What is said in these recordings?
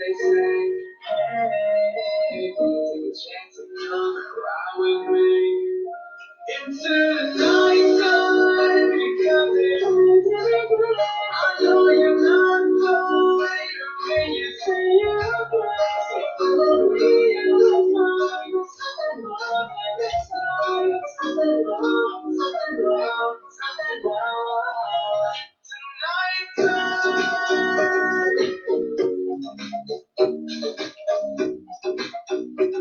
they say, hey, take a chance and come and ride with me into the night time because I know you're not going when you say you're okay. Me and the time, something wrong in this time, something wrong, something wrong, something wrong. I love the night time.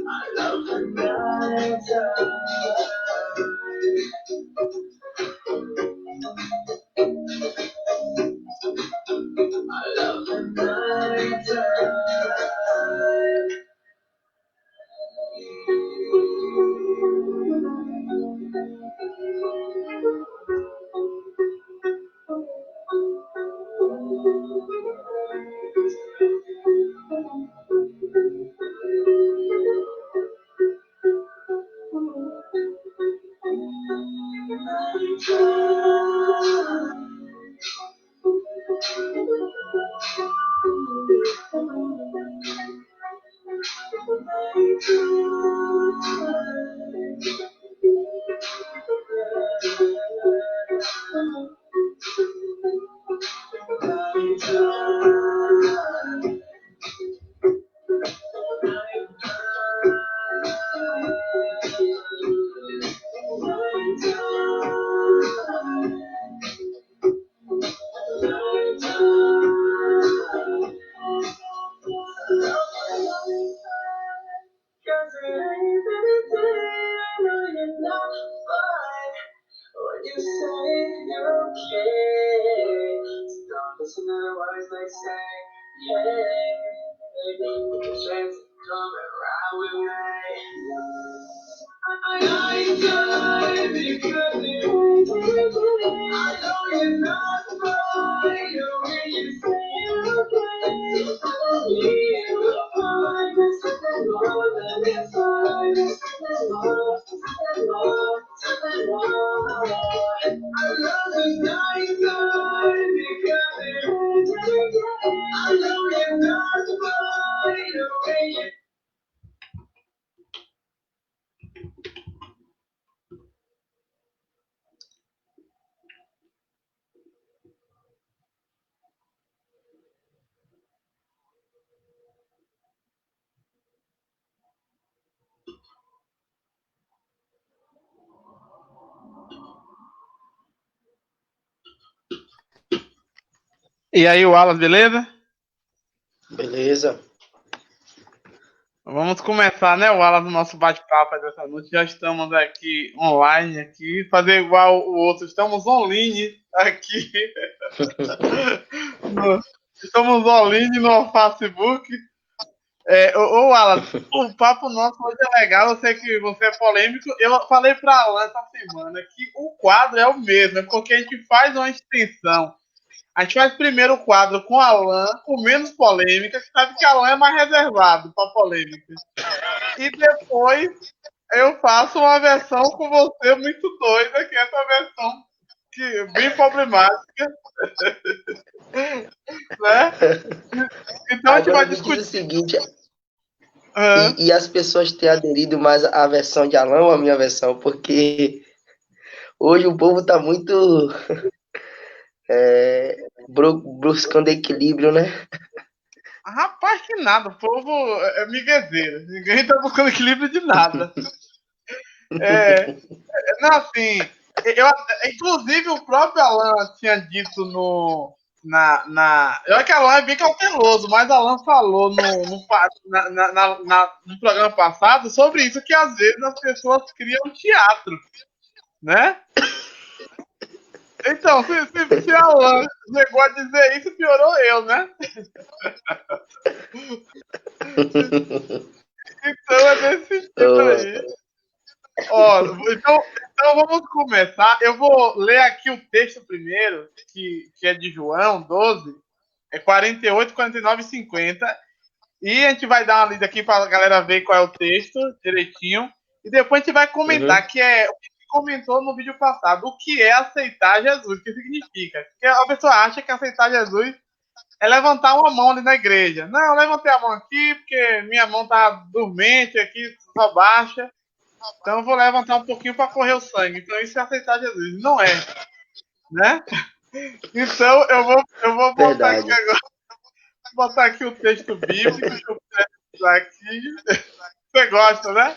I love the night time. You say you're okay. Don't listen to the words they say. Yeah, take a chance to come and ride with me. I die because I know you're not mine. When you say you're okay, you will find there's something more than inside. There's something more, something more, something more. I love the night time because I know you're not mine. When you E aí, Wallace, beleza? Beleza. Vamos começar, né, Wallace, o nosso bate-papo dessa noite. Já estamos aqui online, aqui, fazer igual o outro. Estamos online aqui. Estamos online no Facebook. Ô, Wallace, o papo nosso hoje é legal. Eu sei que você é polêmico. Eu falei para Alan essa semana que o quadro é o mesmo, é porque a gente faz uma extensão. A gente faz primeiro o quadro com Alan, com menos polêmica, que sabe que Alan é mais reservado para polêmica. E depois eu faço uma versão com você muito doida, que é essa versão que bem problemática. Né? Então a gente vai discutir. Diz o seguinte, e as pessoas têm aderido mais à versão de Alan ou à minha versão? Porque hoje o povo tá muito buscando equilíbrio, né? Rapaz, que nada, o povo é miguezeiro, ninguém tá buscando equilíbrio de nada. Não, assim, inclusive o próprio Alan tinha dito no. Eu acho que Alan é bem cauteloso, mas Alan falou no programa passado sobre isso, que às vezes as pessoas criam teatro, né? Então, se Alan chegou a dizer isso, piorou eu, né? Então é desse tipo aí. Ó, então vamos começar. Eu vou ler aqui o texto primeiro, que é de João 12, é 48, 49 e 50. E a gente vai dar uma lida aqui para a galera ver qual é o texto direitinho. E depois a gente vai comentar, que é o que comentou no vídeo passado, o que é aceitar Jesus, o que significa. Porque a pessoa acha que aceitar Jesus é levantar uma mão ali na igreja. Não, eu levantei a mão aqui porque minha mão tá dormente aqui, só baixa. Então eu vou levantar um pouquinho para correr o sangue. Então isso é aceitar Jesus. Não é, né? Então eu vou botar aqui Verdade. agora, botar aqui o texto bíblico que eu precisar aqui. Você gosta, né?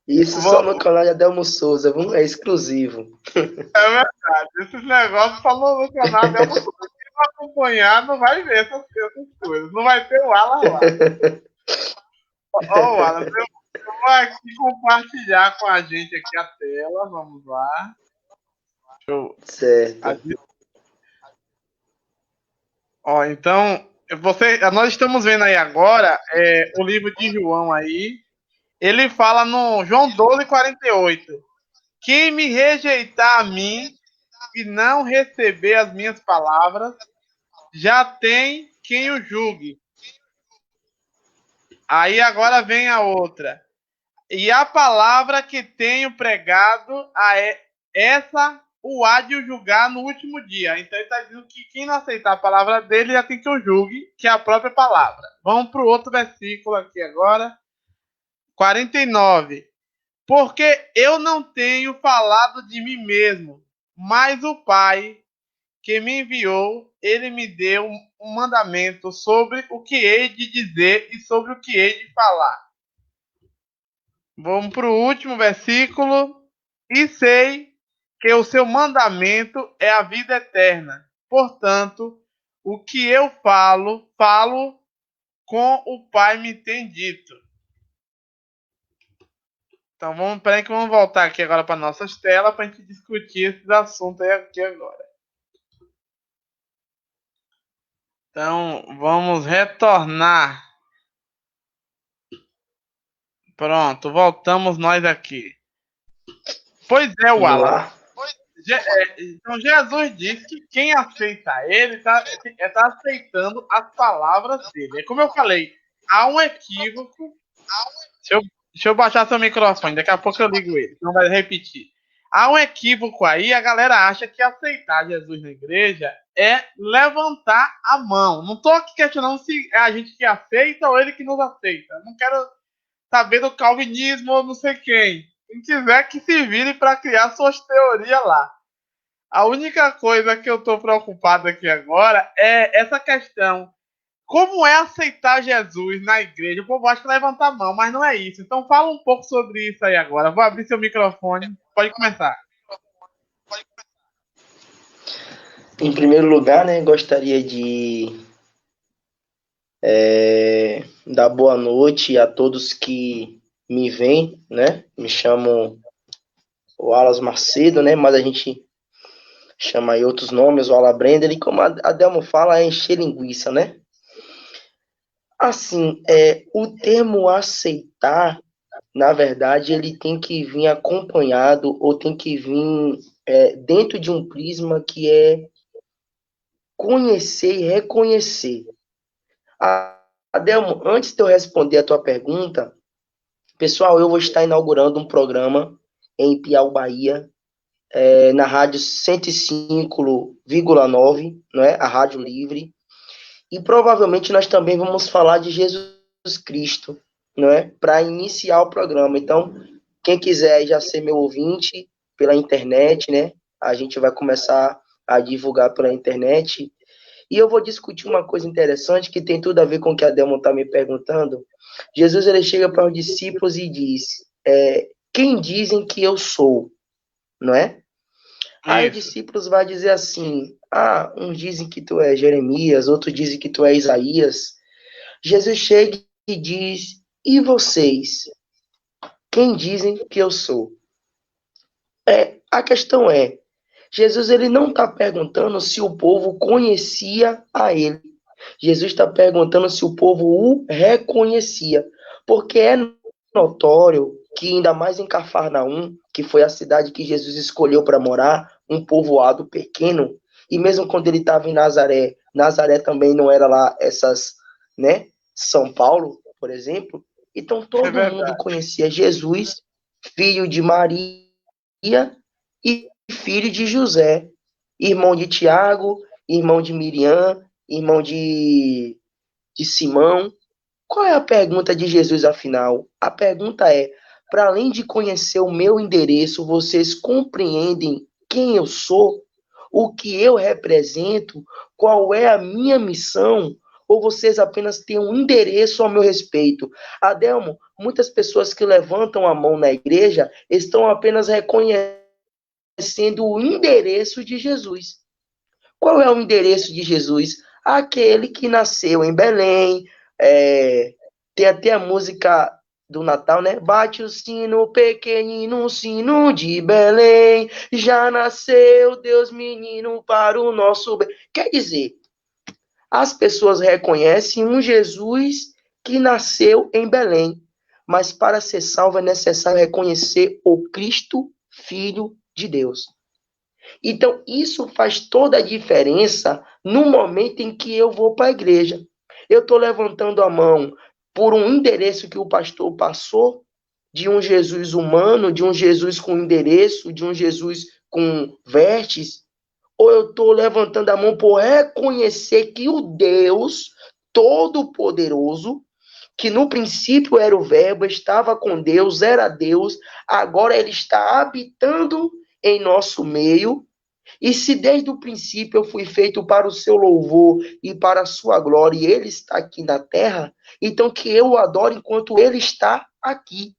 Isso só no canal de Adelmo Souza, viu? É exclusivo. É verdade. Esses negócios falou no canal dela. Se não acompanhar, não vai ver essas coisas. Não vai ter o Alan lá. Ó, o Alan, eu vou aqui compartilhar com a gente aqui a tela. Vamos lá. Certo. Ó, então, nós estamos vendo aí agora o livro de João aí. Ele fala no João 12:48. Quem me rejeitar a mim e não receber as minhas palavras, já tem quem o julgue. Aí agora vem a outra. E a palavra que tenho pregado, essa o há de o julgar no último dia. Então ele está dizendo que quem não aceitar a palavra dele já tem que o julgue, que é a própria palavra. Vamos para o outro versículo aqui agora. 49. Porque eu não tenho falado de mim mesmo, mas o Pai que me enviou, ele me deu um mandamento sobre o que hei de dizer e sobre o que hei de falar. Vamos para o último versículo. E sei que o seu mandamento é a vida eterna. Portanto, o que eu falo, falo com o Pai me tem dito. Então vamos voltar aqui agora para nossas telas para a gente discutir esses assuntos aí aqui agora. Então vamos retornar. Pronto, voltamos nós aqui. Pois é, Wallace. Então Jesus disse que quem aceita ele está aceitando as palavras dele. É como eu falei, há um equívoco. Deixa eu baixar seu microfone, daqui a pouco eu ligo ele, não vai repetir. Há um equívoco aí, a galera acha que aceitar Jesus na igreja é levantar a mão. Não estou aqui questionando se é a gente que aceita ou ele que nos aceita. Não quero saber do calvinismo ou não sei quem. Quem quiser que se vire para criar suas teorias lá. A única coisa que eu estou preocupado aqui agora é essa questão. Como é aceitar Jesus na igreja? O povo acha que levantar a mão, mas não é isso. Então fala um pouco sobre isso aí agora. Vou abrir seu microfone. Pode começar. Em primeiro lugar, né, gostaria de dar boa noite a todos que me veem, né? Me chamo Wallace Macedo, né? Mas a gente chama aí outros nomes, o Ala Brender, e como a Delmo fala, é encher linguiça, né? Assim, o termo aceitar, na verdade, ele tem que vir acompanhado ou tem que vir dentro de um prisma que é conhecer e reconhecer. Adelmo, antes de eu responder a tua pergunta, pessoal, eu vou estar inaugurando um programa em Piau, Bahia, na rádio 105,9, não é? A Rádio Livre. E provavelmente nós também vamos falar de Jesus Cristo, não é? Para iniciar o programa. Então, quem quiser já ser meu ouvinte pela internet, né? A gente vai começar a divulgar pela internet. E eu vou discutir uma coisa interessante que tem tudo a ver com o que a Delmo está me perguntando. Jesus, ele chega para os discípulos e diz, quem dizem que eu sou? Não é? Aí os discípulos vão dizer assim, uns dizem que tu é Jeremias, outros dizem que tu é Isaías. Jesus chega e diz, e vocês? Quem dizem que eu sou? A questão é, Jesus ele não está perguntando se o povo conhecia a ele. Jesus está perguntando se o povo o reconhecia. Porque é notório que ainda mais em Cafarnaum, que foi a cidade que Jesus escolheu para morar, um povoado pequeno, e mesmo quando ele estava em Nazaré, Nazaré também não era lá essas, né, São Paulo, por exemplo, então todo mundo conhecia Jesus, filho de Maria e filho de José, irmão de Tiago, irmão de Miriam, irmão de Simão. Qual é a pergunta de Jesus, afinal? A pergunta é: para além de conhecer o meu endereço, vocês compreendem quem eu sou? O que eu represento? Qual é a minha missão? Ou vocês apenas têm um endereço ao meu respeito? Adelmo, muitas pessoas que levantam a mão na igreja estão apenas reconhecendo o endereço de Jesus. Qual é o endereço de Jesus? Aquele que nasceu em Belém. Tem até a música do Natal, né? Bate o sino pequenino, sino de Belém. Já nasceu Deus menino para o nosso bem. Quer dizer, as pessoas reconhecem um Jesus que nasceu em Belém. Mas para ser salvo é necessário reconhecer o Cristo, Filho de Deus. Então, isso faz toda a diferença no momento em que eu vou para a igreja. Eu estou levantando a mão por um endereço que o pastor passou, de um Jesus humano, de um Jesus com endereço, de um Jesus com vestes, ou eu estou levantando a mão por reconhecer que o Deus Todo-Poderoso, que no princípio era o Verbo, estava com Deus, era Deus, agora ele está habitando em nosso meio. E se desde o princípio eu fui feito para o seu louvor e para a sua glória, e ele está aqui na terra, então que eu o adore enquanto ele está aqui.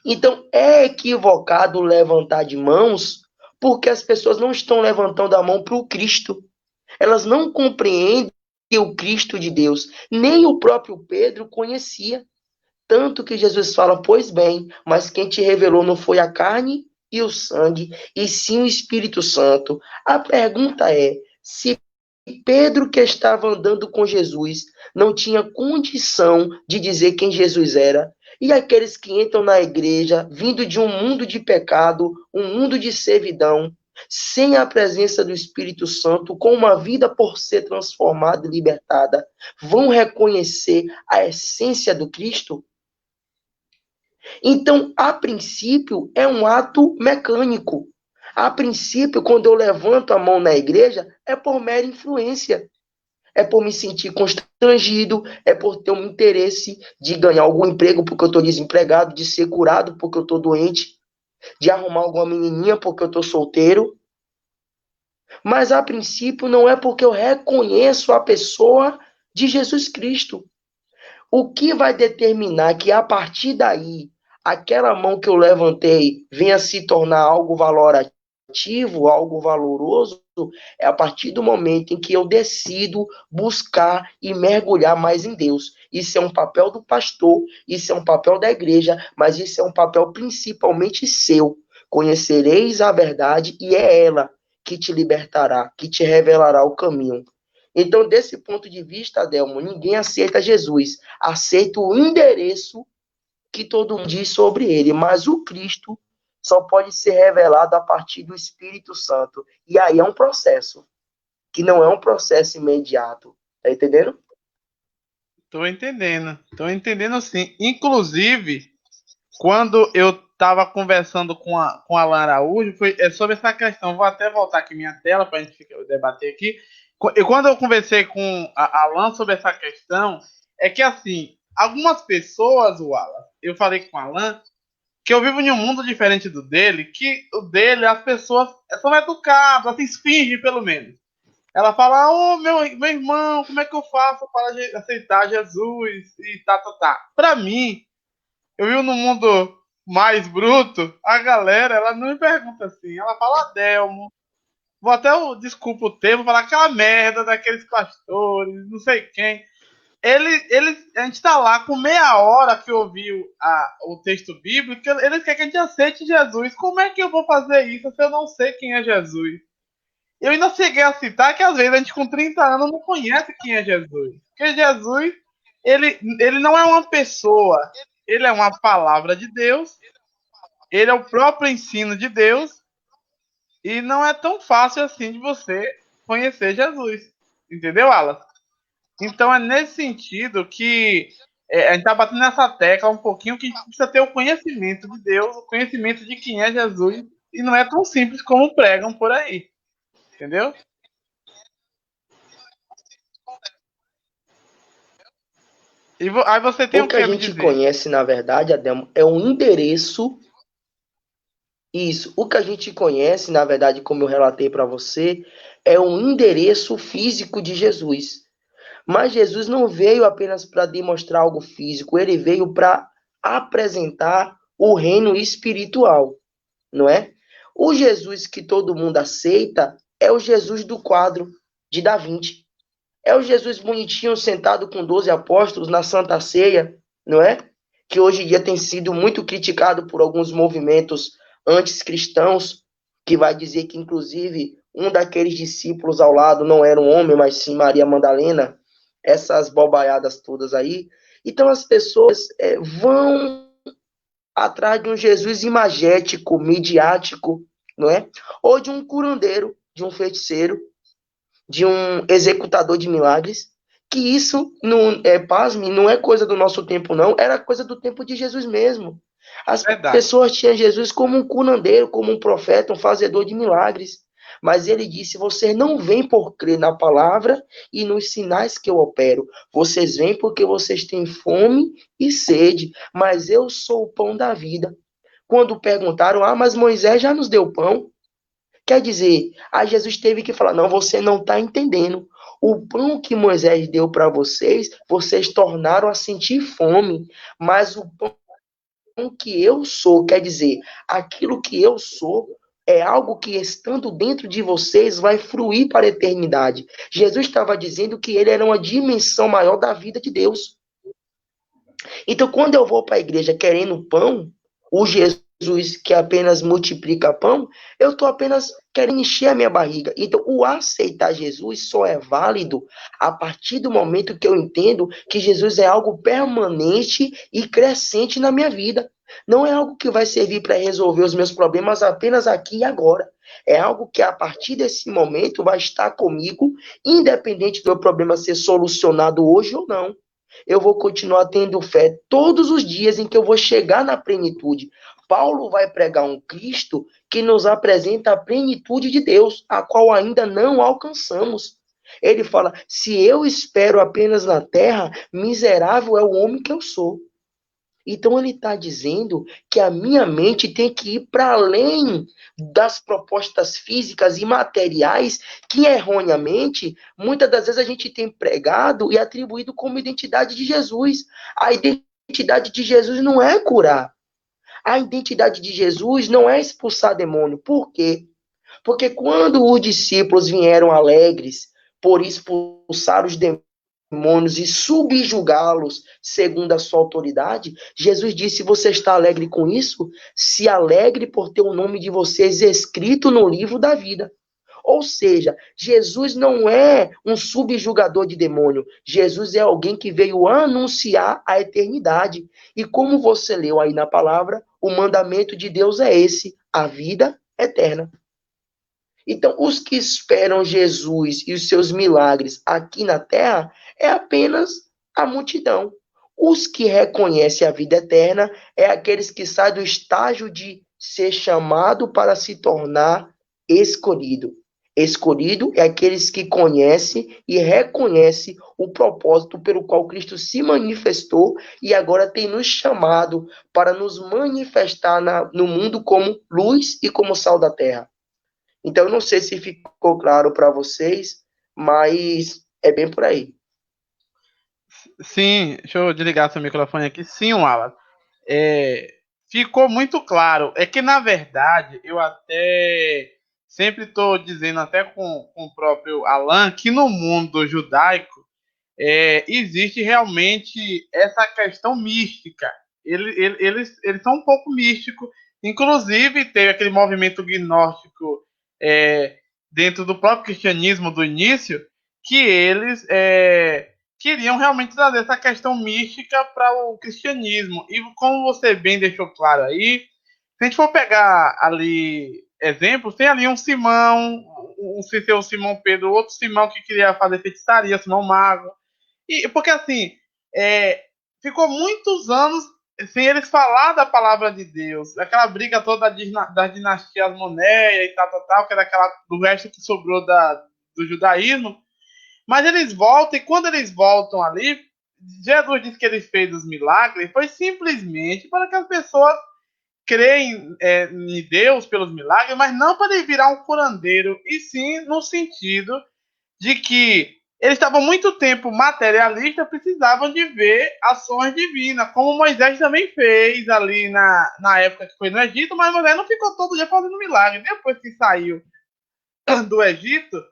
Então é equivocado levantar de mãos, porque as pessoas não estão levantando a mão para o Cristo. Elas não compreendem o Cristo de Deus. Nem o próprio Pedro conhecia. Tanto que Jesus fala: pois bem, mas quem te revelou não foi a carne e o sangue, e sim o Espírito Santo. A pergunta é: se Pedro, que estava andando com Jesus, não tinha condição de dizer quem Jesus era, e aqueles que entram na igreja, vindo de um mundo de pecado, um mundo de servidão, sem a presença do Espírito Santo, com uma vida por ser transformada e libertada, vão reconhecer a essência do Cristo? Então, a princípio, é um ato mecânico. A princípio, quando eu levanto a mão na igreja, é por mera influência. É por me sentir constrangido, é por ter um interesse de ganhar algum emprego porque eu estou desempregado, de ser curado porque eu estou doente, de arrumar alguma menininha porque eu estou solteiro. Mas, a princípio, não é porque eu reconheço a pessoa de Jesus Cristo. O que vai determinar que, a partir daí, aquela mão que eu levantei venha se tornar algo valorativo, algo valoroso, é a partir do momento em que eu decido buscar e mergulhar mais em Deus. Isso é um papel do pastor, isso é um papel da igreja, mas isso é um papel principalmente seu. Conhecereis a verdade e é ela que te libertará, que te revelará o caminho. Então, desse ponto de vista, Adelmo, ninguém aceita Jesus. Aceita o endereço que todo mundo diz sobre ele. Mas o Cristo só pode ser revelado a partir do Espírito Santo. E aí é um processo, que não é um processo imediato. Tá entendendo? Tô entendendo sim. Inclusive, quando eu estava conversando com a Alan Araújo, foi sobre essa questão. Vou até voltar aqui minha tela para a gente debater aqui. E quando eu conversei com a Alan sobre essa questão, é que assim, algumas pessoas, Wallace, eu falei com a Alan, que eu vivo em um mundo diferente do dele, que o dele, as pessoas são educadas, assim, fingem pelo menos. Ela fala: ô meu irmão, como é que eu faço para aceitar Jesus? E tá. Pra mim, eu vivo num mundo mais bruto, a galera, ela não me pergunta assim. Ela fala: Adelmo, vou até, desculpa o termo, falar aquela merda daqueles pastores, não sei quem. A gente tá lá com meia hora que ouviu o texto bíblico, eles querem que a gente aceite Jesus. Como é que eu vou fazer isso se eu não sei quem é Jesus? Eu ainda cheguei a citar que às vezes a gente com 30 anos não conhece quem é Jesus. Porque Jesus, ele não é uma pessoa, ele é uma palavra de Deus, ele é o próprio ensino de Deus, e não é tão fácil assim de você conhecer Jesus. Entendeu, Alas? Então é nesse sentido que a gente está batendo nessa tecla um pouquinho, que a gente precisa ter o conhecimento de Deus, o conhecimento de quem é Jesus, E não é tão simples como pregam por aí. Entendeu? Aí você tem O o que a que me gente dizer? conhece, na verdade, Ademo, é um endereço. Isso. O que a gente conhece, na verdade, como eu relatei para você, é um endereço físico de Jesus. Mas Jesus não veio apenas para demonstrar algo físico, ele veio para apresentar o reino espiritual, não é? O Jesus que todo mundo aceita é o Jesus do quadro de Da Vinci. É o Jesus bonitinho sentado com 12 apóstolos na Santa Ceia, não é? Que hoje em dia tem sido muito criticado por alguns movimentos anticristãos, que vai dizer que, inclusive, um daqueles discípulos ao lado não era um homem, mas sim Maria Madalena. Essas bobaiadas todas aí. Então, as pessoas vão atrás de um Jesus imagético, midiático, não é? Ou de um curandeiro, de um feiticeiro, de um executador de milagres, que isso, não pasme, não é coisa do nosso tempo, não, era coisa do tempo de Jesus mesmo. As Verdade. pessoas tinham Jesus como um curandeiro, como um profeta, um fazedor de milagres. Mas ele disse: vocês não vêm por crer na palavra e nos sinais que eu opero. Vocês vêm porque vocês têm fome e sede, mas eu sou o pão da vida. Quando perguntaram: mas Moisés já nos deu pão. Quer dizer, aí Jesus teve que falar: não, você não está entendendo. O pão que Moisés deu para vocês, vocês tornaram a sentir fome. Mas o pão que eu sou, quer dizer, aquilo que eu sou, é algo que, estando dentro de vocês, vai fruir para a eternidade. Jesus estava dizendo que ele era uma dimensão maior da vida de Deus. Então, quando eu vou para a igreja querendo pão, o Jesus que apenas multiplica pão, eu estou apenas querendo encher a minha barriga. Então, o aceitar Jesus só é válido a partir do momento que eu entendo que Jesus é algo permanente e crescente na minha vida. Não é algo que vai servir para resolver os meus problemas apenas aqui e agora. É algo que a partir desse momento vai estar comigo, independente do meu problema ser solucionado hoje ou não. Eu vou continuar tendo fé todos os dias em que eu vou chegar na plenitude. Paulo vai pregar um Cristo que nos apresenta a plenitude de Deus, a qual ainda não alcançamos. Ele fala: se eu espero apenas na terra, miserável é o homem que eu sou. Então ele está dizendo que a minha mente tem que ir para além das propostas físicas e materiais que erroneamente, muitas das vezes a gente tem pregado e atribuído como identidade de Jesus. A identidade de Jesus não é curar. A identidade de Jesus não é expulsar demônio. Por quê? Porque quando os discípulos vieram alegres por expulsar os demônios e subjugá-los segundo a sua autoridade, Jesus disse: você está alegre com isso? Se alegre por ter o nome de vocês escrito no livro da vida. Ou seja, Jesus não é um subjugador de demônio. Jesus é alguém que veio anunciar a eternidade. E como você leu aí na palavra, o mandamento de Deus é esse: a vida eterna. Então, os que esperam Jesus e os seus milagres aqui na terra é apenas a multidão. Os que reconhecem a vida eterna é aqueles que saem do estágio de ser chamado para se tornar escolhido. Escolhido é aqueles que conhecem e reconhecem o propósito pelo qual Cristo se manifestou e agora tem nos chamado para nos manifestar no mundo como luz e como sal da terra. Então, eu não sei se ficou claro para vocês, mas é bem por aí. Sim, deixa eu desligar seu microfone aqui. Sim, Wallace. Ficou muito claro. É que, na verdade, eu até sempre estou dizendo, até com o próprio Alan, que no mundo judaico existe realmente essa questão mística. Eles são um pouco místicos. Inclusive, teve aquele movimento gnóstico dentro do próprio cristianismo do início, que eles queriam realmente trazer essa questão mística para o cristianismo. E como você bem deixou claro aí, se a gente for pegar ali exemplos, tem ali um Simão, um seu Simão Pedro, outro Simão que queria fazer feitiçaria, Simão Mago. E porque assim, ficou muitos anos sem eles falar da palavra de Deus. Aquela briga toda das dinastias Monéia e tal, que era aquela do resto que sobrou do judaísmo. Mas eles voltam, e quando eles voltam ali, Jesus disse que ele fez os milagres, foi simplesmente para que as pessoas creem em Deus pelos milagres, mas não para ele virar um curandeiro, e sim no sentido de que eles estavam muito tempo materialistas, precisavam de ver ações divinas, como Moisés também fez ali na época que foi no Egito, mas Moisés não ficou todo dia fazendo milagre. Depois que saiu do Egito,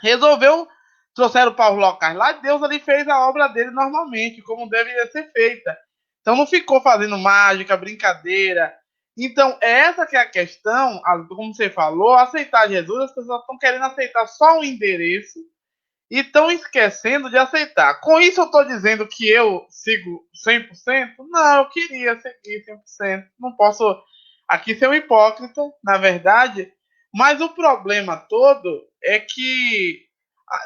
resolveu, trouxeram para os locais lá, Deus ali fez a obra dele normalmente, como deveria ser feita. Então não ficou fazendo mágica, brincadeira. Então, essa que é a questão, como você falou, aceitar Jesus, as pessoas estão querendo aceitar só um endereço e estão esquecendo de aceitar. Com isso eu estou dizendo que eu sigo 100%? Não, eu queria seguir 100%. Não posso aqui ser um hipócrita, na verdade, mas o problema todo é que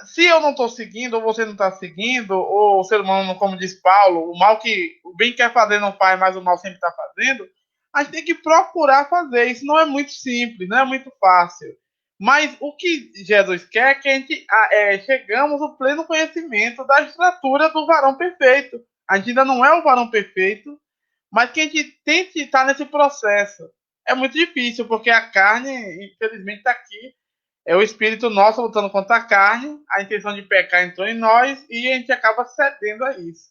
se eu não estou seguindo, ou você não está seguindo, ou o ser humano, como diz Paulo, o bem quer fazer não faz, mas o mal sempre está fazendo, a gente tem que procurar fazer. Isso não é muito simples, não é muito fácil. Mas o que Jesus quer é que a gente chegamos ao pleno conhecimento da estrutura do varão perfeito. A gente ainda não é o varão perfeito, mas que a gente tente estar nesse processo. É muito difícil, porque a carne, infelizmente, está aqui. É o espírito nosso lutando contra a carne, a intenção de pecar entrou em nós e a gente acaba cedendo a isso.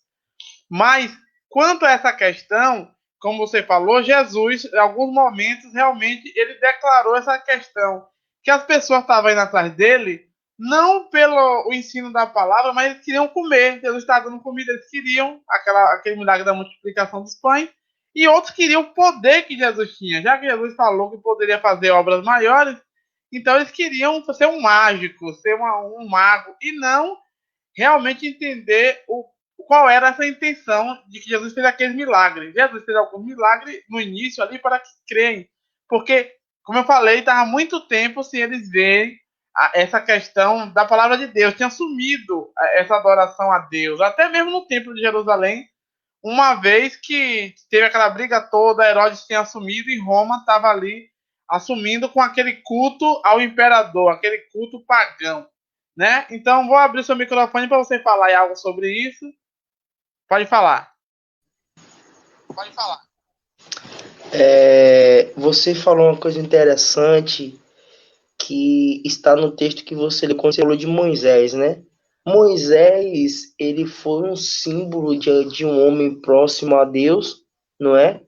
Mas, quanto a essa questão, como você falou, Jesus, em alguns momentos, realmente, ele declarou essa questão, que as pessoas estavam indo atrás dele, não pelo o ensino da palavra, mas eles queriam comer. Jesus estava dando comida, eles queriam aquele milagre da multiplicação dos pães, e outros queriam o poder que Jesus tinha. Já que Jesus falou que poderia fazer obras maiores, então eles queriam ser um mágico, ser um mago, e não realmente entender qual era essa intenção de que Jesus fez aqueles milagres. Jesus fez alguns milagres no início ali para que creem. Porque, como eu falei, estava muito tempo sem eles verem essa questão da palavra de Deus. Tinha sumido essa adoração a Deus. Até mesmo no templo de Jerusalém, uma vez que teve aquela briga toda, Herodes tinha assumido e Roma estava ali assumindo com aquele culto ao imperador, aquele culto pagão, né? Então vou abrir seu microfone para você falar algo sobre isso. Pode falar. Pode falar. Você falou uma coisa interessante que está no texto que você falou de Moisés, né? Moisés, ele foi um símbolo de um homem próximo a Deus, não é?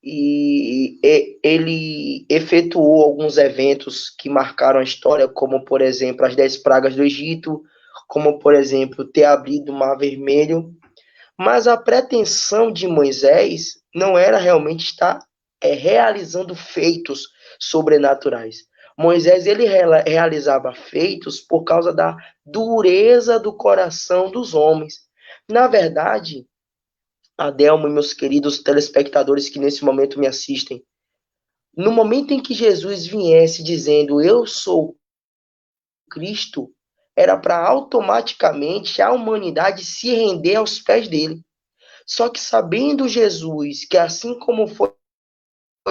E ele efetuou alguns eventos que marcaram a história, como, por exemplo, as 10 pragas do Egito, como, por exemplo, ter abrido o Mar Vermelho. Mas a pretensão de Moisés não era realmente estar realizando feitos sobrenaturais. Moisés, ele realizava feitos por causa da dureza do coração dos homens. Na verdade, Adelmo e meus queridos telespectadores que nesse momento me assistem, no momento em que Jesus viesse dizendo, eu sou Cristo, era para automaticamente a humanidade se render aos pés dele. Só que sabendo Jesus que assim como foi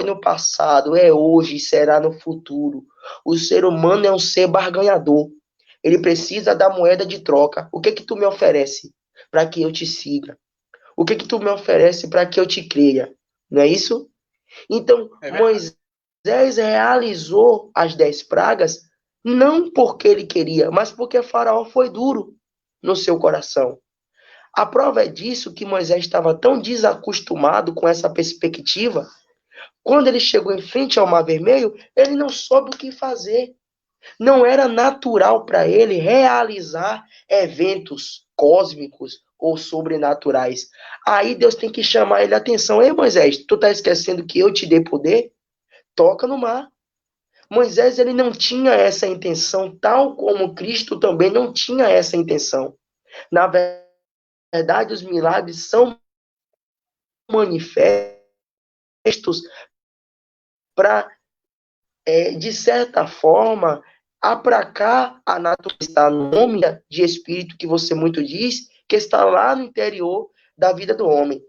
no passado, é hoje e será no futuro, o ser humano é um ser barganhador. Ele precisa da moeda de troca. O que que tu me oferece para que eu te siga? O que que tu me oferece para que eu te creia? Não é isso? Então, Moisés realizou as 10 pragas não porque ele queria, mas porque Faraó foi duro no seu coração. A prova é disso que Moisés estava tão desacostumado com essa perspectiva. Quando ele chegou em frente ao Mar Vermelho, ele não soube o que fazer. Não era natural para ele realizar eventos cósmicos ou sobrenaturais. Aí Deus tem que chamar ele a atenção. Ei, Moisés, tu tá esquecendo que eu te dei poder? Toca no mar. Moisés, ele não tinha essa intenção, tal como Cristo também não tinha essa intenção. Na verdade, os milagres são manifestos para, de certa forma, aplacar a natureza no nome de espírito que você muito diz, que está lá no interior da vida do homem.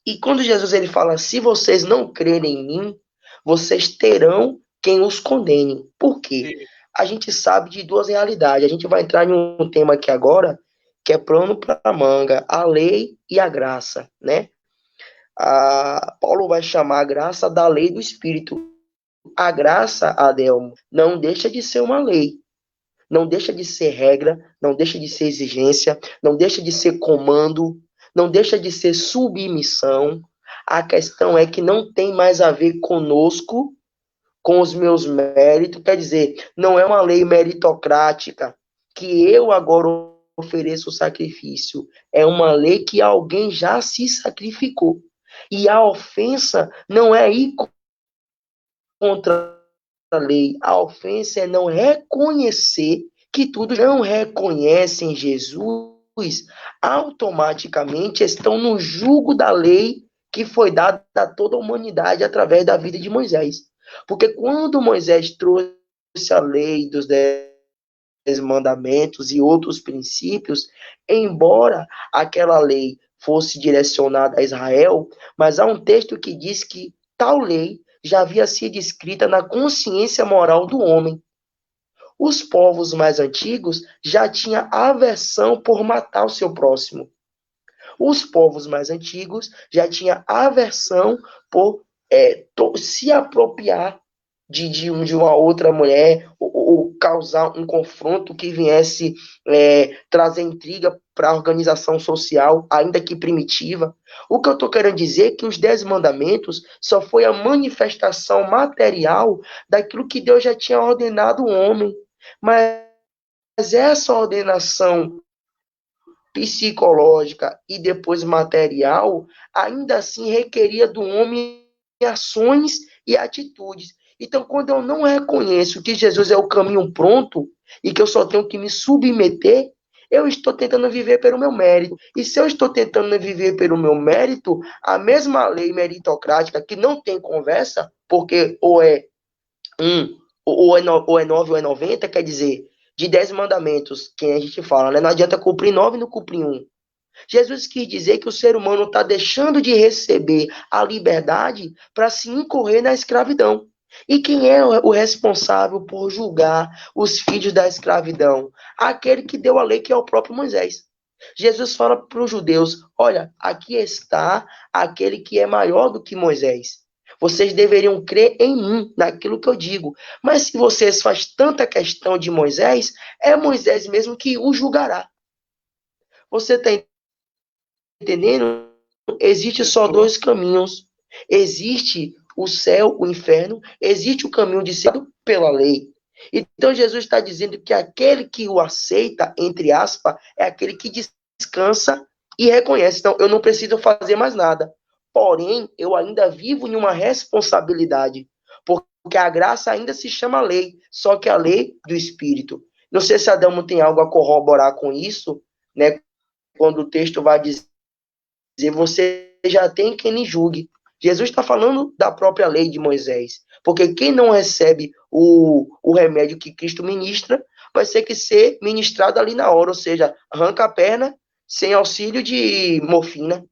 E quando Jesus ele fala, se vocês não crerem em mim, vocês terão quem os condene. Por quê? A gente sabe de duas realidades. A gente vai entrar em um tema aqui agora, que é plano para a manga, a lei e a graça, né? Paulo vai chamar a graça da lei do Espírito. A graça, Adelmo, não deixa de ser uma lei. Não deixa de ser regra, não deixa de ser exigência, não deixa de ser comando, não deixa de ser submissão. A questão é que não tem mais a ver conosco, com os meus méritos, quer dizer, não é uma lei meritocrática que eu agora ofereço o sacrifício, é uma lei que alguém já se sacrificou. E a ofensa não é ir contra a lei, a ofensa é não reconhecer que tudo não reconhecem Jesus, automaticamente estão no jugo da lei que foi dada a toda a humanidade através da vida de Moisés. Porque quando Moisés trouxe a lei dos 10 mandamentos e outros princípios, embora aquela lei fosse direcionada a Israel, mas há um texto que diz que tal lei já havia sido escrita na consciência moral do homem. Os povos mais antigos já tinham aversão por matar o seu próximo. Os povos mais antigos já tinham aversão por se apropriar de uma outra mulher, ou causar um confronto que viesse trazer intriga para a organização social, ainda que primitiva. O que eu estou querendo dizer é que os 10 mandamentos só foi a manifestação material daquilo que Deus já tinha ordenado ao homem. Mas essa ordenação psicológica e depois material, ainda assim requeria do homem ações e atitudes. Então, quando eu não reconheço que Jesus é o caminho pronto e que eu só tenho que me submeter, eu estou tentando viver pelo meu mérito. E se eu estou tentando viver pelo meu mérito, a mesma lei meritocrática que não tem conversa, porque ou é ou é 9 ou é 90, quer dizer, de 10 mandamentos, que a gente fala, né? Não adianta cumprir 9 e não cumprir um. Jesus quis dizer que o ser humano está deixando de receber a liberdade para se incorrer na escravidão. E quem é o responsável por julgar os filhos da escravidão? Aquele que deu a lei, que é o próprio Moisés. Jesus fala para os judeus: olha, aqui está aquele que é maior do que Moisés. Vocês deveriam crer em mim, naquilo que eu digo. Mas se vocês fazem tanta questão de Moisés, é Moisés mesmo que o julgará. Você está entendendo? Existe só dois caminhos. Existe o céu, o inferno. Existe o caminho de ser pela lei. Então Jesus está dizendo que aquele que o aceita, entre aspas, é aquele que descansa e reconhece. Então, eu não preciso fazer mais nada. Porém, eu ainda vivo em uma responsabilidade. Porque a graça ainda se chama lei, só que a lei do Espírito. Não sei se Adão tem algo a corroborar com isso, né? Quando o texto vai dizer, você já tem quem lhe julgue. Jesus está falando da própria lei de Moisés. Porque quem não recebe o remédio que Cristo ministra, vai ter que ser ministrado ali na hora. Ou seja, arranca a perna sem auxílio de morfina.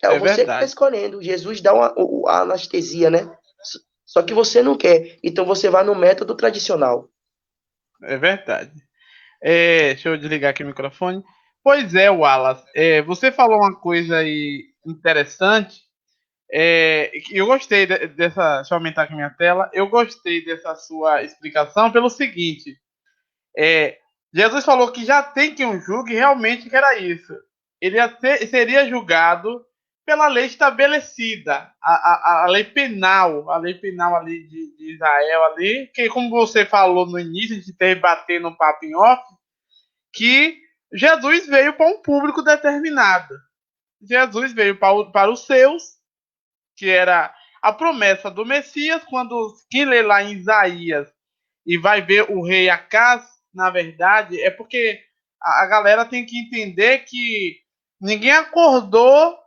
É você que está escolhendo. Jesus dá a anestesia, né? Só que você não quer. Então você vai no método tradicional. É verdade. Deixa eu desligar aqui o microfone. Pois é, Wallace. Você falou uma coisa aí interessante. Eu gostei dessa. Deixa eu aumentar aqui minha tela. Eu gostei dessa sua explicação pelo seguinte. Jesus falou que já tem quem o julgue, realmente que era isso. Ele seria julgado pela lei estabelecida, a lei penal ali de Israel ali, que como você falou no início, a gente teve batendo no papo em off, que Jesus veio para um público determinado. Jesus veio para os seus, que era a promessa do Messias, quando quem lê lá em Isaías e vai ver o rei Acaz, na verdade, é porque a galera tem que entender que ninguém acordou,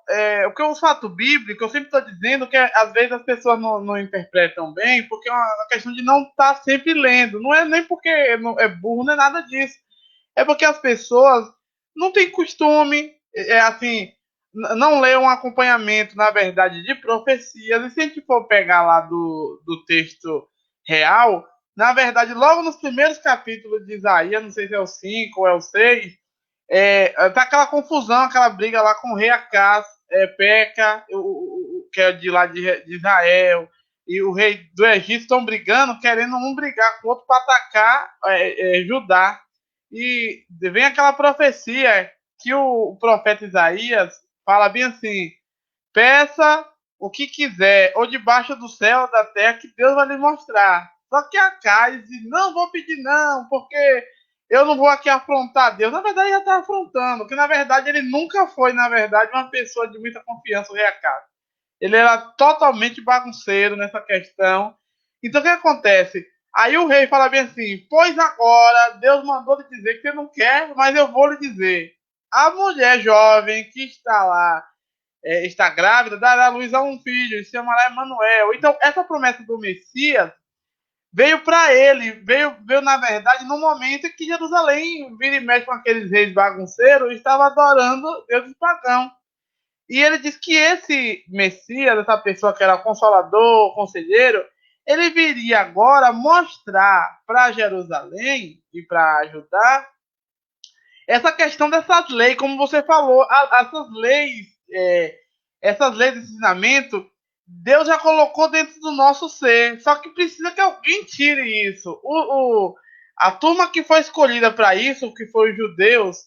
porque o fato bíblico, eu sempre estou dizendo que às vezes as pessoas não interpretam bem, porque é uma questão de não estar sempre lendo, não é nem porque é burro, não é nada disso, é porque as pessoas não têm costume, assim, não lê um acompanhamento, na verdade, de profecias. E se a gente for pegar lá do texto real, na verdade, logo nos primeiros capítulos de Isaías, não sei se é o 5 ou é o 6, tá aquela confusão, aquela briga lá com o rei Acaz, Peca, que é de lá de Israel, e o rei do Egito estão brigando, querendo um brigar com o outro para atacar Judá. E vem aquela profecia que o profeta Isaías fala bem assim: peça o que quiser, ou debaixo do céu ou da terra, que Deus vai lhe mostrar. Só que Acaz diz: não vou pedir não, porque eu não vou aqui afrontar Deus. Na verdade, ele já está afrontando, porque na verdade ele nunca foi, na verdade, uma pessoa de muita confiança, o rei Acaz. Ele era totalmente bagunceiro nessa questão. Então o que acontece? Aí o rei fala bem assim: pois agora Deus mandou lhe dizer que você não quer, mas eu vou lhe dizer. A mulher jovem que está lá, está grávida, dará luz a um filho, e se chamará Emanuel. Então essa promessa do Messias veio para ele, veio na verdade no momento em que Jerusalém vira e mexe com aqueles reis bagunceiros e estava adorando deuses pagãos. E ele diz que esse Messias, essa pessoa que era consolador, conselheiro, ele viria agora mostrar para Jerusalém e para Judá essa questão dessas leis, como você falou, essas leis de ensinamento, Deus já colocou dentro do nosso ser, só que precisa que alguém tire isso. A turma que foi escolhida para isso, que foi os judeus,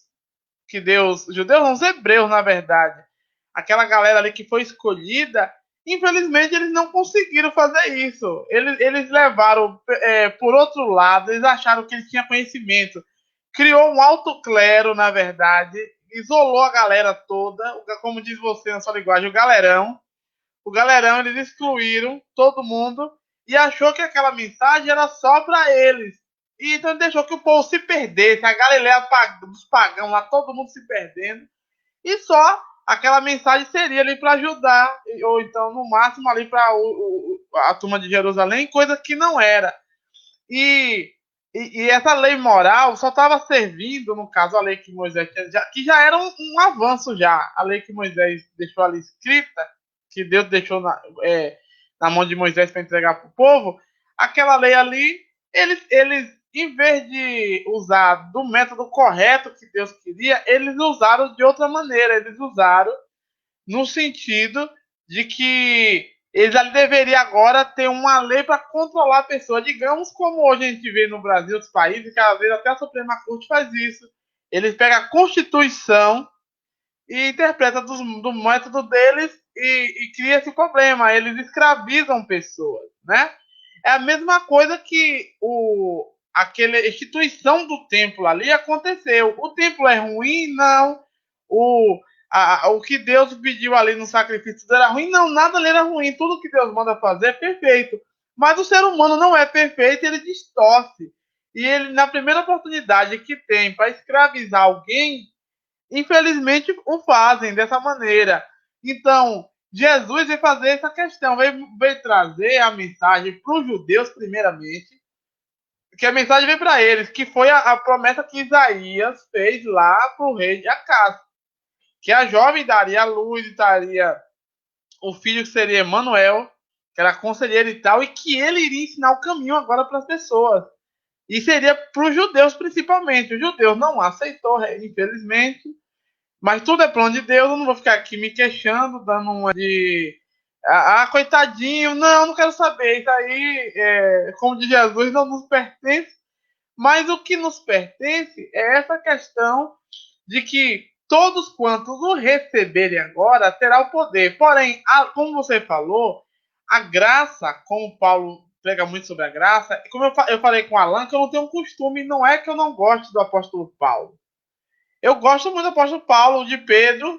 judeus não, os hebreus, na verdade, aquela galera ali que foi escolhida, infelizmente eles não conseguiram fazer isso. Eles levaram por outro lado, eles acharam que eles tinham conhecimento. Criou um alto clero, na verdade, isolou a galera toda, como diz você na sua linguagem, o galerão. O galerão, eles excluíram todo mundo e achou que aquela mensagem era só para eles. E então deixou que o povo se perdesse, a Galileia dos pagãos lá, todo mundo se perdendo. E só aquela mensagem seria ali para ajudar, ou então no máximo ali para a turma de Jerusalém, coisa que não era. E essa lei moral só estava servindo, no caso, a lei que Moisés tinha, que já era um avanço já. A lei que Moisés deixou ali escrita, que Deus deixou na mão de Moisés para entregar para o povo, aquela lei ali, eles, em vez de usar do método correto que Deus queria, eles usaram de outra maneira. Eles usaram no sentido de que eles deveriam agora ter uma lei para controlar a pessoa. Digamos como hoje a gente vê no Brasil, os países, que às vezes até a Suprema Corte faz isso. Eles pegam a Constituição e interpretam do método deles e cria esse problema. Eles escravizam pessoas, né? É a mesma coisa que aquela instituição do templo ali aconteceu. O templo é ruim? Não. O que Deus pediu ali no sacrifício era ruim? Não, nada ali era ruim. Tudo que Deus manda fazer é perfeito. Mas o ser humano não é perfeito, ele distorce. E ele, na primeira oportunidade que tem para escravizar alguém, infelizmente o fazem dessa maneira. Então, Jesus veio fazer essa questão, veio trazer a mensagem para os judeus, primeiramente, que a mensagem veio para eles, que foi a promessa que Isaías fez lá para o rei de Acaz, que a jovem daria a luz e daria o filho que seria Emanuel, que era conselheiro e tal, e que ele iria ensinar o caminho agora para as pessoas. E seria para os judeus principalmente. Os judeus não aceitou, infelizmente, mas tudo é plano de Deus. Eu não vou ficar aqui me queixando, dando uma de coitadinho, não quero saber. Isso aí, como de Jesus, não nos pertence. Mas o que nos pertence é essa questão de que todos quantos o receberem agora terá o poder. Porém, como você falou, a graça, como Paulo prega muito sobre a graça, como eu falei com o Alan, que eu não tenho um costume, não é que eu não gosto do apóstolo Paulo. Eu gosto muito do apóstolo Paulo, de Pedro.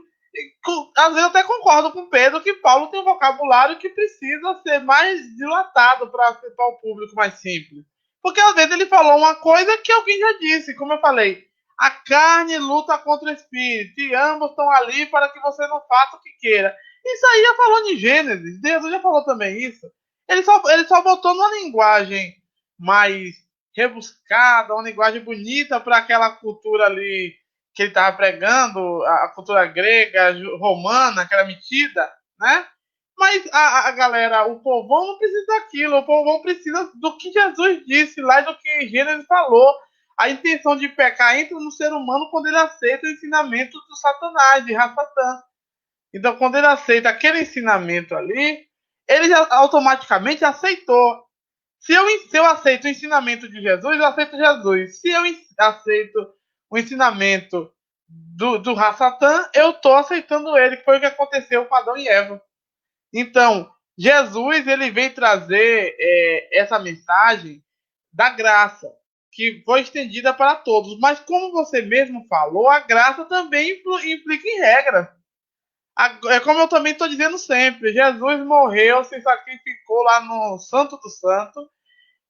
Às vezes eu até concordo com Pedro que Paulo tem um vocabulário que precisa ser mais dilatado para o público mais simples. Porque às vezes ele falou uma coisa que alguém já disse, como eu falei. A carne luta contra o espírito, e ambos estão ali para que você não faça o que queira. Isso aí já falou de Gênesis, Deus já falou também isso. Ele só botou numa linguagem mais rebuscada, uma linguagem bonita para aquela cultura ali que ele estava pregando, a cultura grega, romana, que era metida, né? Mas a galera, o povão não precisa daquilo, o povão precisa do que Jesus disse lá, do que Gênesis falou. A intenção de pecar entra no ser humano quando ele aceita o ensinamento do Satanás, de Satã. Então, quando ele aceita aquele ensinamento ali, ele já automaticamente aceitou. Se eu aceito o ensinamento de Jesus, eu aceito Jesus. Se eu aceito o ensinamento do Satã, eu estou aceitando ele, que foi o que aconteceu com Adão e Eva. Então, Jesus ele vem trazer essa mensagem da graça, que foi estendida para todos. Mas como você mesmo falou, a graça também implica em regras. É como eu também estou dizendo sempre, Jesus morreu, se sacrificou lá no Santo do Santo,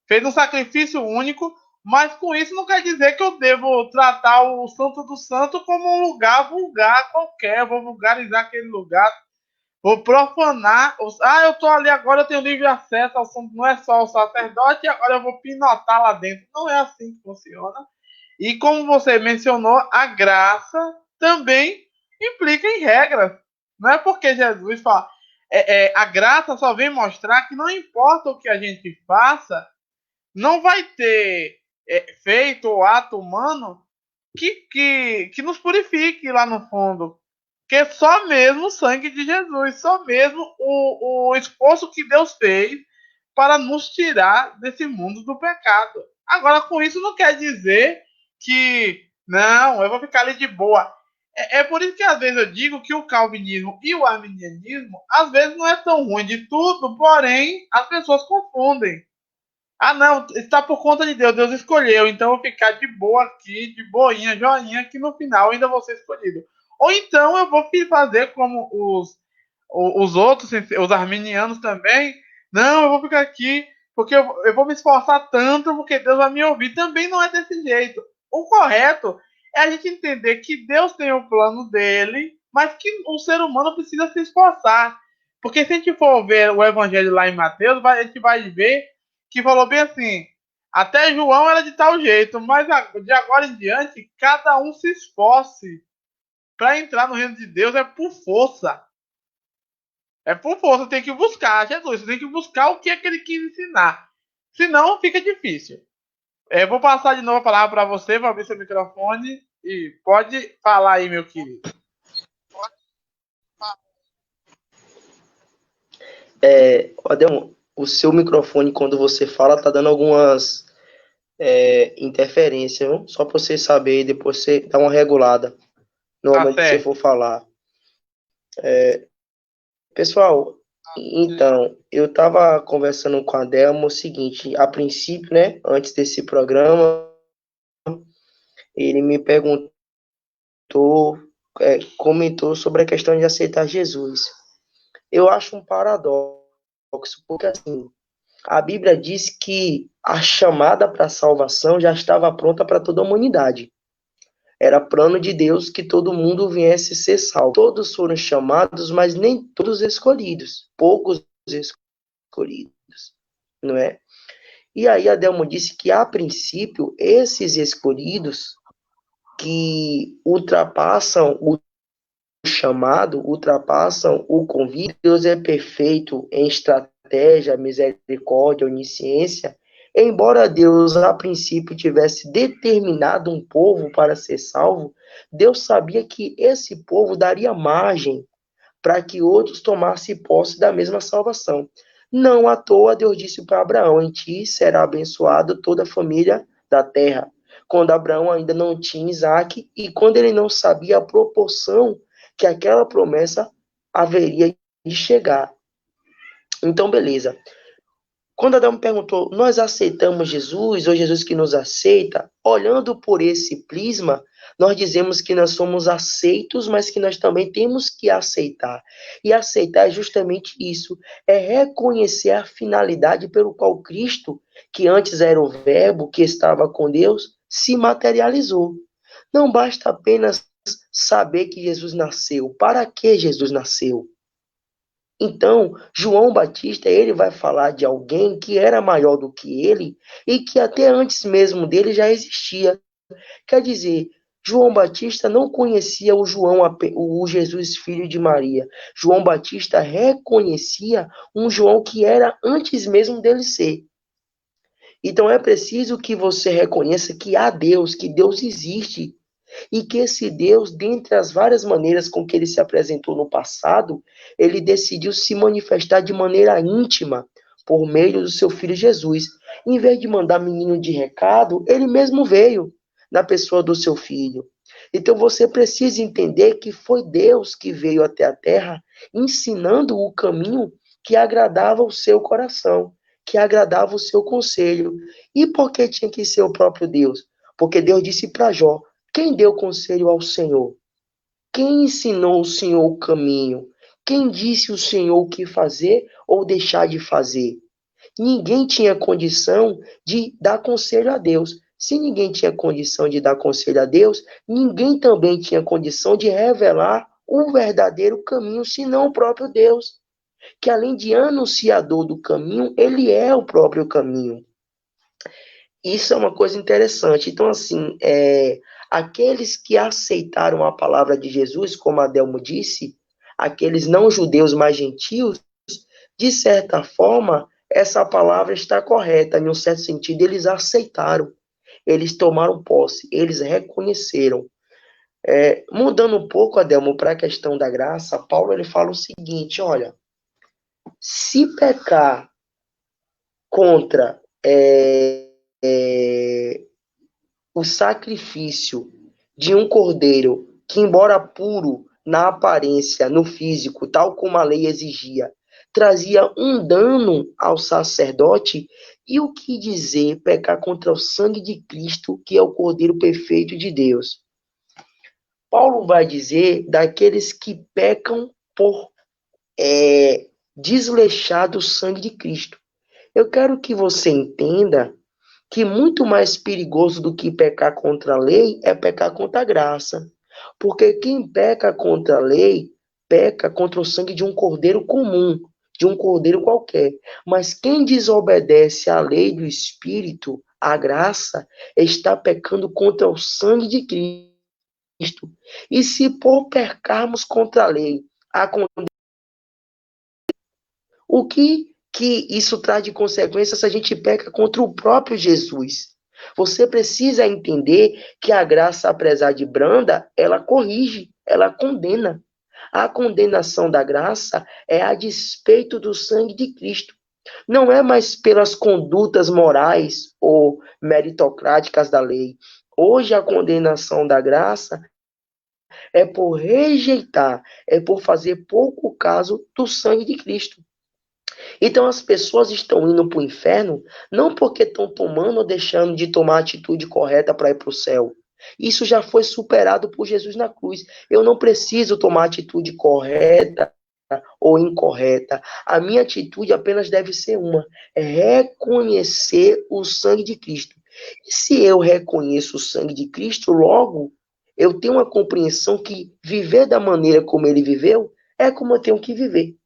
fez um sacrifício único, mas com isso não quer dizer que eu devo tratar o Santo do Santo como um lugar vulgar qualquer, vou vulgarizar aquele lugar, vou profanar. Eu estou ali agora, eu tenho livre acesso ao Santo, não é só o sacerdote, agora eu vou pinotar lá dentro. Não é assim que funciona. E como você mencionou, a graça também implica em regras. Não é porque Jesus fala. A graça só vem mostrar que não importa o que a gente faça, não vai ter feito o ato humano que nos purifique lá no fundo. Que só mesmo o sangue de Jesus, só mesmo o esforço que Deus fez para nos tirar desse mundo do pecado. Agora, com isso não quer dizer que não, eu vou ficar ali de boa. É por isso que às vezes eu digo que o calvinismo e o arminianismo às vezes não é tão ruim de tudo, porém as pessoas confundem. Não, está por conta de Deus, Deus escolheu, então eu vou ficar de boa aqui, de boinha, joinha, que no final ainda vou ser escolhido. Ou então eu vou fazer como os outros, os arminianos também. Não, eu vou ficar aqui porque eu vou me esforçar tanto porque Deus vai me ouvir. Também não é desse jeito. O correto é a gente entender que Deus tem o plano dele, mas que o ser humano precisa se esforçar. Porque se a gente for ver o evangelho lá em Mateus, a gente vai ver que falou bem assim, até João era de tal jeito, mas de agora em diante, cada um se esforce para entrar no reino de Deus é por força. É por força, tem que buscar Jesus, você tem que buscar o que é que ele quis ensinar. Senão fica difícil. Vou passar de novo a palavra para você, vou abrir seu microfone e pode falar aí, meu querido. Adão, o seu microfone, quando você fala, tá dando algumas interferências, viu? Só para você saber, depois você dá uma regulada no momento que você for falar. Pessoal, então, eu estava conversando com a Delma o seguinte, a princípio, né, antes desse programa, ele me perguntou, comentou sobre a questão de aceitar Jesus. Eu acho um paradoxo, porque assim, a Bíblia diz que a chamada para a salvação já estava pronta para toda a humanidade. Era plano de Deus que todo mundo viesse ser salvo. Todos foram chamados, mas nem todos escolhidos. Poucos escolhidos, não é? E aí Adelmo disse que, a princípio, esses escolhidos que ultrapassam o chamado, ultrapassam o convite, Deus é perfeito em estratégia, misericórdia, onisciência. Embora Deus, a princípio, tivesse determinado um povo para ser salvo, Deus sabia que esse povo daria margem para que outros tomassem posse da mesma salvação. Não à toa Deus disse para Abraão, em ti será abençoada toda a família da terra. Quando Abraão ainda não tinha Isaac e quando ele não sabia a proporção que aquela promessa haveria de chegar. Então, beleza. Quando Adão me perguntou, nós aceitamos Jesus, ou Jesus que nos aceita? Olhando por esse prisma, nós dizemos que nós somos aceitos, mas que nós também temos que aceitar. E aceitar é justamente isso, é reconhecer a finalidade pelo qual Cristo, que antes era o verbo, que estava com Deus, se materializou. Não basta apenas saber que Jesus nasceu. Para que Jesus nasceu? Então, João Batista, ele vai falar de alguém que era maior do que ele e que até antes mesmo dele já existia. Quer dizer, João Batista não conhecia o Jesus, filho de Maria. João Batista reconhecia um João que era antes mesmo dele ser. Então é preciso que você reconheça que há Deus, que Deus existe. E que esse Deus, dentre as várias maneiras com que ele se apresentou no passado, ele decidiu se manifestar de maneira íntima por meio do seu filho Jesus. Em vez de mandar menino de recado, ele mesmo veio na pessoa do seu filho. Então você precisa entender que foi Deus que veio até a terra ensinando o caminho que agradava o seu coração, que agradava o seu conselho. E por que tinha que ser o próprio Deus? Porque Deus disse para Jó: quem deu conselho ao Senhor? Quem ensinou o Senhor o caminho? Quem disse ao Senhor o que fazer ou deixar de fazer? Ninguém tinha condição de dar conselho a Deus. Se ninguém tinha condição de dar conselho a Deus, ninguém também tinha condição de revelar o verdadeiro caminho, senão o próprio Deus, que além de anunciador do caminho, ele é o próprio caminho. Isso é uma coisa interessante. Então, assim, aqueles que aceitaram a palavra de Jesus, como Adelmo disse, aqueles não judeus, mas gentios, de certa forma, essa palavra está correta, em um certo sentido, eles aceitaram, eles tomaram posse, eles reconheceram. Mudando um pouco, Adelmo, para a questão da graça, Paulo ele fala o seguinte: olha, se pecar contra o sacrifício de um cordeiro, que embora puro na aparência, no físico, tal como a lei exigia, trazia um dano ao sacerdote, e o que dizer pecar contra o sangue de Cristo, que é o cordeiro perfeito de Deus? Paulo vai dizer daqueles que pecam por desleixar do sangue de Cristo. Eu quero que você entenda que muito mais perigoso do que pecar contra a lei é pecar contra a graça. Porque quem peca contra a lei, peca contra o sangue de um cordeiro comum, de um cordeiro qualquer. Mas quem desobedece à lei do Espírito, à graça, está pecando contra o sangue de Cristo. E se por pecarmos contra a lei, o que isso traz de consequência se a gente peca contra o próprio Jesus? Você precisa entender que a graça, apesar de branda, ela corrige, ela condena. A condenação da graça é a despeito do sangue de Cristo. Não é mais pelas condutas morais ou meritocráticas da lei. Hoje a condenação da graça é por rejeitar, é por fazer pouco caso do sangue de Cristo. Então as pessoas estão indo para o inferno não porque estão tomando ou deixando de tomar a atitude correta para ir para o céu. Isso já foi superado por Jesus na cruz. Eu não preciso tomar atitude correta ou incorreta. A minha atitude apenas deve ser uma: é reconhecer o sangue de Cristo. E se eu reconheço o sangue de Cristo, logo eu tenho uma compreensão que viver da maneira como ele viveu é como eu tenho que viver.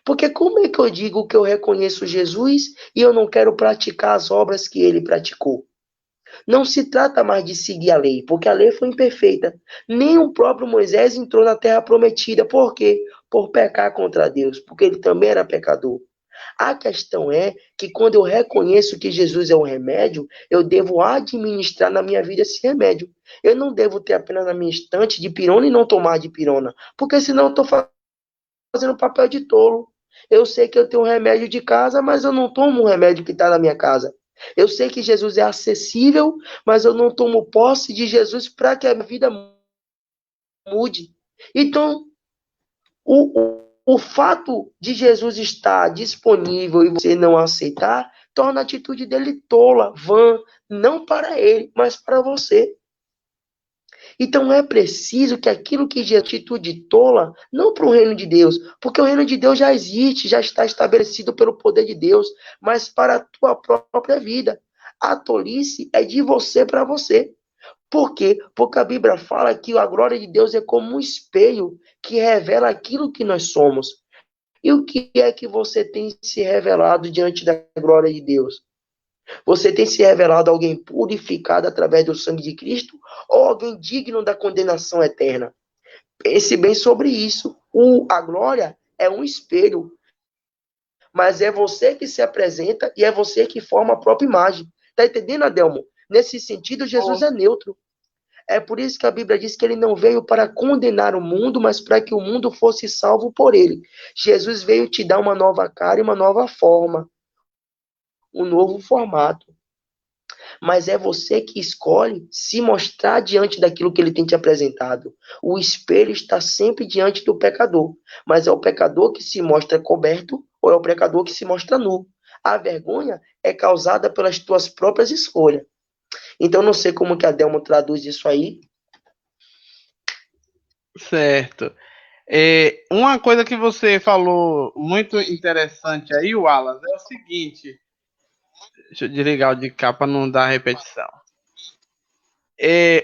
Porque como é que eu digo que eu reconheço Jesus e eu não quero praticar as obras que ele praticou? Não se trata mais de seguir a lei, porque a lei foi imperfeita. Nem o próprio Moisés entrou na terra prometida. Por quê? Por pecar contra Deus, porque ele também era pecador. A questão é que quando eu reconheço que Jesus é o remédio, eu devo administrar na minha vida esse remédio. Eu não devo ter apenas na minha estante de pirona e não tomar de pirona, porque senão eu estou fazendo papel de tolo. Eu sei que eu tenho um remédio de casa, mas eu não tomo o remédio que está na minha casa. Eu sei que Jesus é acessível, mas eu não tomo posse de Jesus para que a minha vida mude. Então, o fato de Jesus estar disponível e você não aceitar, torna a atitude dele tola, vã, não para ele, mas para você. Então é preciso que aquilo que de atitude tola, não para o reino de Deus, porque o reino de Deus já existe, já está estabelecido pelo poder de Deus, mas para a tua própria vida. A tolice é de você para você. Por quê? Porque a Bíblia fala que a glória de Deus é como um espelho que revela aquilo que nós somos. E o que é que você tem se revelado diante da glória de Deus? Você tem se revelado alguém purificado através do sangue de Cristo? ou alguém digno da condenação eterna. Pense bem sobre isso. A glória é um espelho, mas é você que se apresenta e é você que forma a própria imagem. Tá entendendo, Adelmo? Nesse sentido, Jesus é neutro. É por isso que a Bíblia diz que ele não veio para condenar o mundo, mas para que o mundo fosse salvo por ele. Jesus veio te dar uma nova cara e uma nova forma, um novo formato. Mas é você que escolhe se mostrar diante daquilo que ele tem te apresentado. O espelho está sempre diante do pecador, mas é o pecador que se mostra coberto ou é o pecador que se mostra nu. A vergonha é causada pelas tuas próprias escolhas. Então, não sei como que a Delma traduz isso aí. Certo. Uma coisa que você falou muito interessante aí, Wallace, é o seguinte. Deixa eu desligar o de cá para não dar repetição.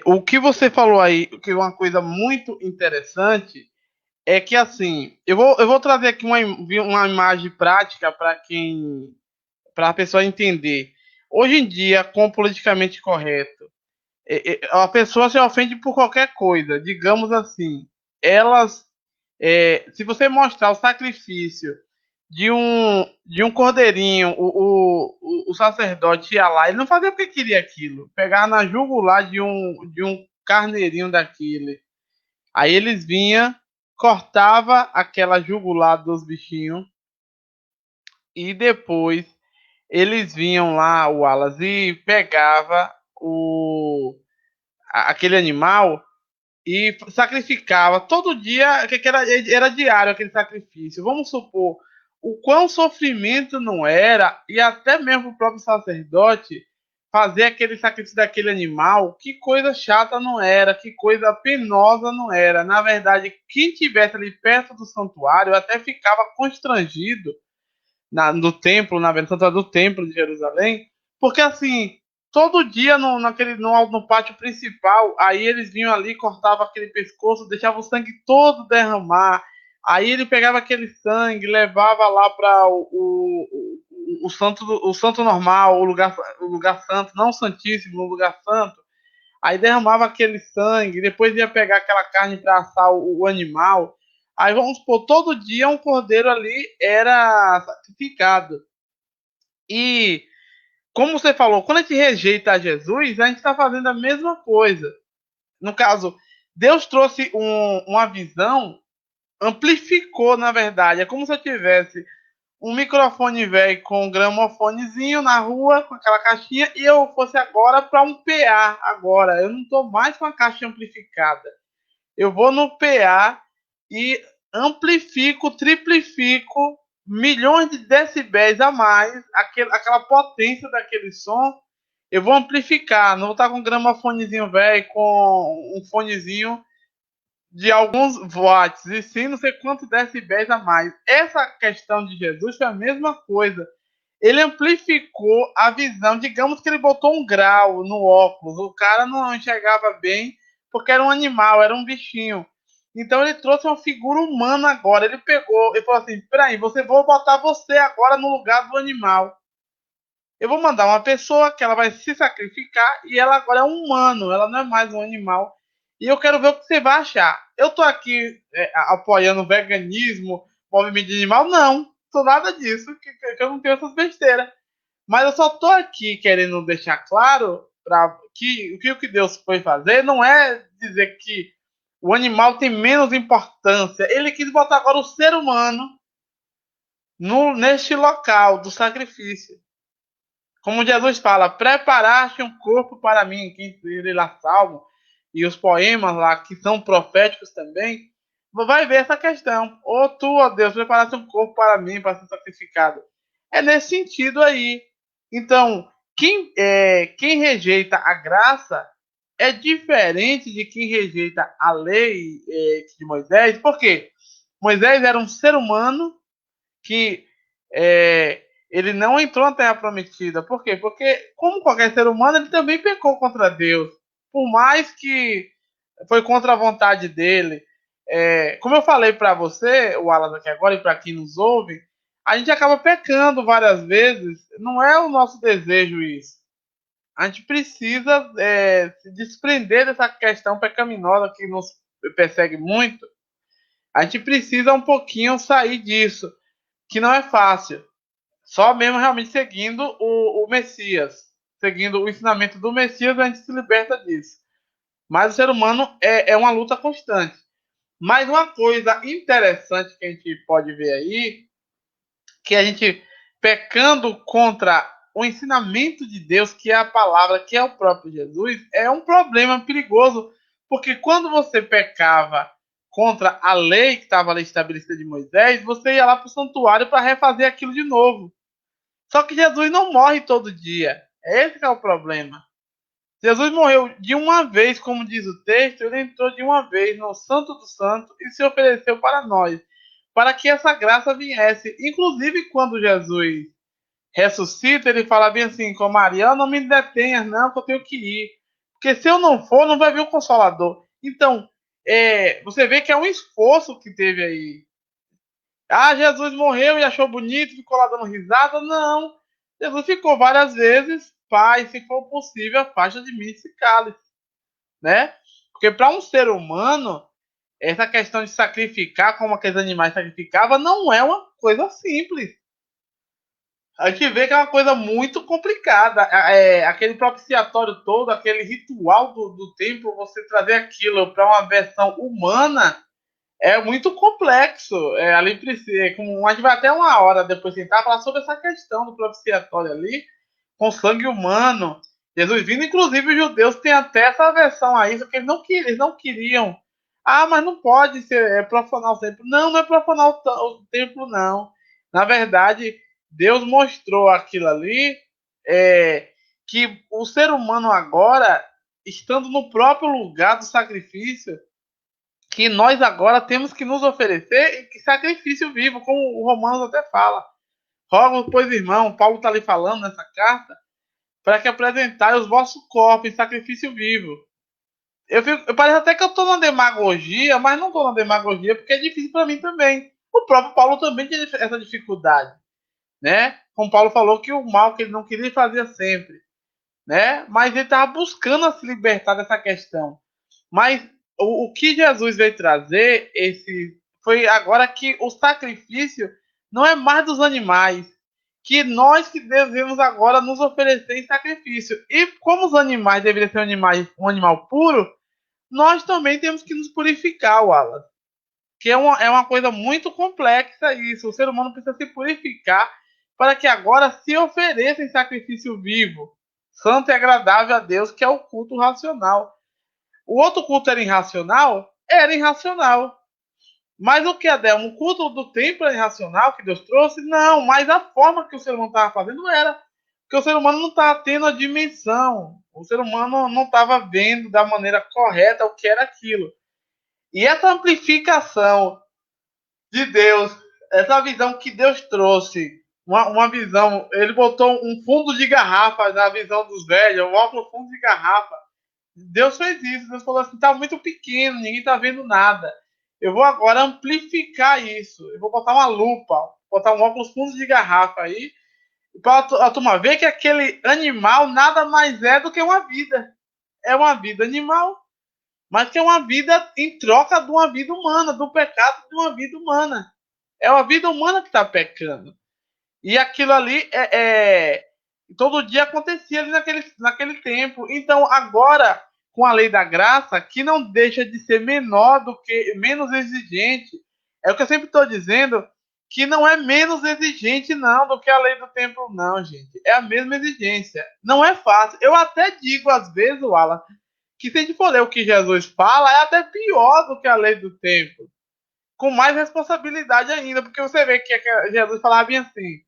O que você falou aí, que é uma coisa muito interessante, é que assim, eu vou trazer aqui uma imagem prática para a pessoa entender. Hoje em dia, com o politicamente correto, a pessoa se ofende por qualquer coisa, digamos assim. Elas, se você mostrar o sacrifício de um cordeirinho, o sacerdote ia lá, ele não fazia porque queria aquilo, pegava na jugular de um carneirinho daquele. Aí eles vinham, cortava aquela jugular dos bichinhos e depois eles vinham lá, o Wallace, e pegava aquele animal e sacrificava todo dia, que era diário aquele sacrifício. Vamos supor o quão sofrimento não era, e até mesmo o próprio sacerdote fazer aquele sacrifício daquele animal, que coisa chata não era, que coisa penosa não era. Na verdade, quem tivesse ali perto do santuário até ficava constrangido no templo, na verdade, do templo de Jerusalém, porque assim, todo dia no pátio principal, aí eles vinham ali, cortavam aquele pescoço, deixavam o sangue todo derramar, aí ele pegava aquele sangue, levava lá para o santo normal, o lugar santo, não o santíssimo, o lugar santo, aí derramava aquele sangue, depois ia pegar aquela carne para assar o animal. Aí vamos supor, todo dia um cordeiro ali era sacrificado. E, como você falou, quando a gente rejeita a Jesus, a gente está fazendo a mesma coisa. No caso, Deus trouxe uma visão, amplificou, na verdade. É como se eu tivesse um microfone velho com um gramofonezinho na rua, com aquela caixinha, e eu fosse agora para um PA. Agora, eu não estou mais com a caixa amplificada. Eu vou no PA e amplifico, triplifico milhões de decibéis a mais, aquela potência daquele som. Eu vou amplificar, não vou estar com um gramofonezinho velho, com um fonezinho de alguns watts, e sim não sei quantos decibéis a mais. Essa questão de Jesus foi a mesma coisa. Ele amplificou a visão, digamos que ele botou um grau no óculos, o cara não enxergava bem porque era um animal, era um bichinho. Então ele trouxe uma figura humana agora. Ele pegou e falou assim: peraí, vou botar você agora no lugar do animal. Eu vou mandar uma pessoa que ela vai se sacrificar e ela agora é um humano, ela não é mais um animal. E eu quero ver o que você vai achar. Eu tô aqui apoiando o veganismo, movimento de animal? Não, sou nada disso, que eu não tenho essas besteiras. Mas eu só tô aqui querendo deixar claro que o que Deus foi fazer não é dizer que o animal tem menos importância. Ele quis botar agora o ser humano neste local do sacrifício. Como Jesus fala, preparaste um corpo para mim, quem lê lá Salmo, e os poemas lá, que são proféticos também, vai ver essa questão. Ou tu, ó Deus, preparaste um corpo para mim, para ser sacrificado. É nesse sentido aí. Então, quem rejeita a graça é diferente de quem rejeita a lei de Moisés. Por quê? Moisés era um ser humano que ele não entrou na Terra Prometida. Por quê? Porque, como qualquer ser humano, ele também pecou contra Deus. Por mais que foi contra a vontade dele. Como eu falei para você, o Alan aqui agora, e para quem nos ouve, a gente acaba pecando várias vezes. Não é o nosso desejo isso. a gente precisa se desprender dessa questão pecaminosa que nos persegue muito. A gente precisa um pouquinho sair disso, que não é fácil. Só mesmo realmente seguindo o Messias, seguindo o ensinamento do Messias, a gente se liberta disso. Mas o ser humano é uma luta constante. Mas uma coisa interessante que a gente pode ver aí, que a gente pecando contra o ensinamento de Deus, que é a palavra, que é o próprio Jesus, é um problema perigoso, porque quando você pecava contra a lei que estava ali estabelecida de Moisés, você ia lá para o santuário para refazer aquilo de novo. Só que Jesus não morre todo dia. Esse que é o problema. Jesus morreu de uma vez, como diz o texto, ele entrou de uma vez no Santo dos Santos e se ofereceu para nós, para que essa graça viesse. Inclusive, quando Jesus ressuscita, ele fala bem assim com Maria: não me detenhas, não, que eu tenho que ir. Porque se eu não for, não vai vir o Consolador. Então, você vê que é um esforço que teve aí. Ah, Jesus morreu e achou bonito, ficou lá dando risada. Não. Jesus ficou várias vezes: Pai, se for possível, afasta de mim esse cálice, né? Porque para um ser humano, essa questão de sacrificar, como aqueles animais sacrificavam, não é uma coisa simples. A gente vê que é uma coisa muito complicada. Aquele propiciatório todo, aquele ritual do templo, você trazer aquilo para uma versão humana, é muito complexo. Ali precisa, como a gente vai até uma hora depois tentar falar sobre essa questão do propiciatório ali, com sangue humano. Jesus vindo, inclusive os judeus têm até essa versão aí, só que eles não queriam. Ah, mas não pode ser profanar o templo. Não, não é profanar o templo, não. Na verdade, Deus mostrou aquilo ali, que o ser humano agora, estando no próprio lugar do sacrifício, que nós agora temos que nos oferecer que sacrifício vivo, como o Romanos até fala. Rogo, pois, irmão, Paulo está ali falando nessa carta, para que apresentai os vossos corpos em sacrifício vivo. Parece até que eu estou na demagogia, mas não estou na demagogia, porque é difícil para mim também. O próprio Paulo também tinha essa dificuldade, né? Como Paulo falou que o mal que ele não queria fazia sempre, né? Mas ele estava buscando se libertar dessa questão. Mas o que Jesus veio trazer foi agora que o sacrifício não é mais dos animais, que nós que devemos agora nos oferecer em sacrifício. E como os animais deveriam ser um animal puro, nós também temos que nos purificar, Wallace. Que é uma coisa muito complexa isso. O ser humano precisa se purificar para que agora se ofereça em sacrifício vivo, santo e agradável a Deus, que é o culto racional. O outro culto era irracional? Era irracional. Mas o que, Adelmo? O culto do templo é irracional que Deus trouxe? Não, mas a forma que o ser humano estava fazendo era. Porque o ser humano não estava tendo a dimensão. O ser humano não estava vendo da maneira correta o que era aquilo. E essa amplificação de Deus, essa visão que Deus trouxe, uma visão, ele botou um fundo de garrafa na visão dos velhos, um óculos fundo de garrafa. Deus fez isso. Deus falou assim: tá muito pequeno, ninguém tá vendo nada. Eu vou agora amplificar isso. Eu vou botar uma lupa, botar um óculos fundo de garrafa aí, para a turma ver que aquele animal nada mais é do que uma vida. É uma vida animal, mas que é uma vida em troca de uma vida humana, do pecado de uma vida humana. É uma vida humana que está pecando. E aquilo ali todo dia acontecia ali naquele tempo. Então, agora, com a lei da graça, que não deixa de ser menos exigente, é o que eu sempre estou dizendo, que não é menos exigente, não, do que a lei do templo, não, gente. É a mesma exigência. Não é fácil. Eu até digo, às vezes, Alan, que se a gente for ler o que Jesus fala, é até pior do que a lei do templo. Com mais responsabilidade ainda, porque você vê que Jesus falava bem assim,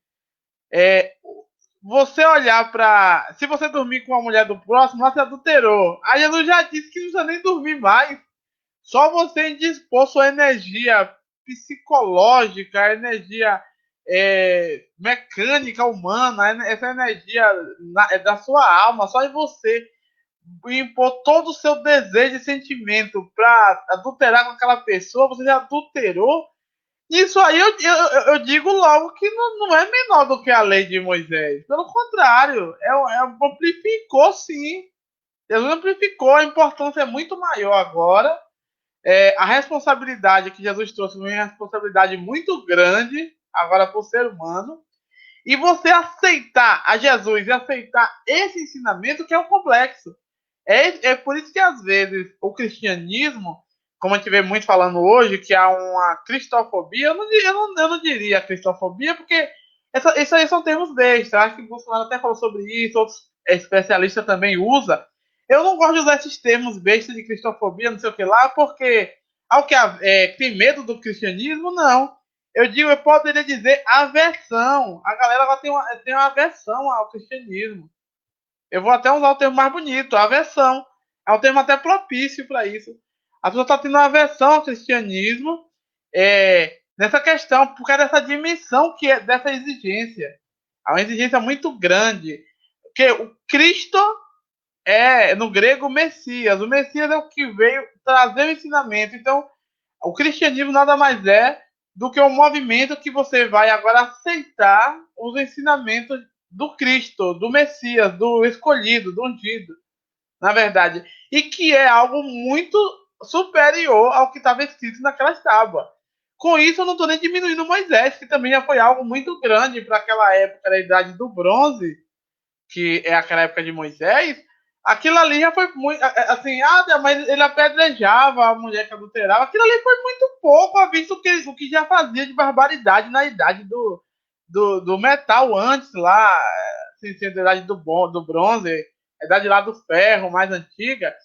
você olhar para. Se você dormir com a mulher do próximo, você adulterou. Aí Jesus já disse que não precisa nem dormir mais. Só você indispor sua energia psicológica, energia mecânica humana, essa energia da sua alma, só em você impor todo o seu desejo e sentimento para adulterar com aquela pessoa, você já adulterou. Isso aí eu digo logo que não é menor do que a lei de Moisés. Pelo contrário, amplificou sim. Jesus amplificou, a importância é muito maior agora. A responsabilidade que Jesus trouxe foi uma responsabilidade muito grande agora para o ser humano. E você aceitar a Jesus e aceitar esse ensinamento que é o complexo. É por isso que às vezes o cristianismo, como a gente vê muito falando hoje, que há uma cristofobia, eu não diria cristofobia, porque isso aí são termos bestas. Acho que o Bolsonaro até falou sobre isso, outros especialistas também usam. Eu não gosto de usar esses termos bestas de cristofobia, não sei o que lá, porque ao que tem medo do cristianismo, não. Eu poderia dizer aversão. A galera ela tem uma aversão ao cristianismo. Eu vou até usar o termo mais bonito, aversão. É um termo até propício para isso. A pessoa está tendo uma aversão ao cristianismo nessa questão, por causa dessa dimensão que é dessa exigência. É uma exigência muito grande. Porque o Cristo no grego, Messias. O Messias é o que veio trazer o ensinamento. Então, o cristianismo nada mais é do que um movimento que você vai agora aceitar os ensinamentos do Cristo, do Messias, do escolhido, do ungido, na verdade. E que é algo muito superior ao que estava escrito naquelas tábuas. Com isso, eu não estou nem diminuindo Moisés, que também já foi algo muito grande para aquela época da Idade do Bronze, que é aquela época de Moisés. Aquilo ali já foi muito. Assim, mas ele apedrejava a mulher que adulterava. Aquilo ali foi muito pouco, visto o que já fazia de barbaridade na idade do metal antes lá. Assim, a idade do bronze, a idade lá do ferro, mais antiga.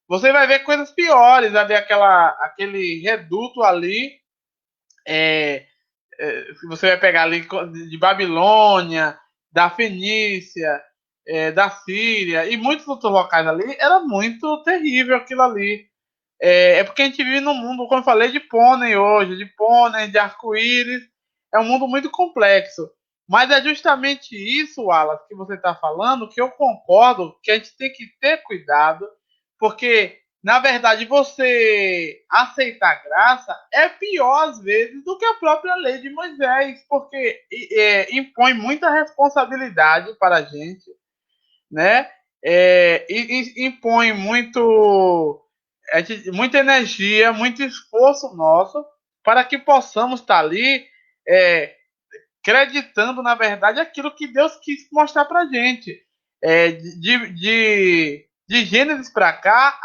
Você vai ver coisas piores. Ali, aquele reduto ali. Você vai pegar ali de Babilônia, da Fenícia, da Síria e muitos outros locais ali, era muito terrível aquilo ali. Porque a gente vive num mundo, como eu falei, de pônei hoje, de arco-íris. É um mundo muito complexo. Mas é justamente isso, Wallace, que você está falando, que eu concordo que a gente tem que ter cuidado, porque, na verdade, você aceitar graça é pior, às vezes, do que a própria lei de Moisés, porque impõe muita responsabilidade para a gente, né? E impõe muita energia, muito esforço nosso para que possamos estar ali acreditando, na verdade, aquilo que Deus quis mostrar para a gente. De Gênesis para cá,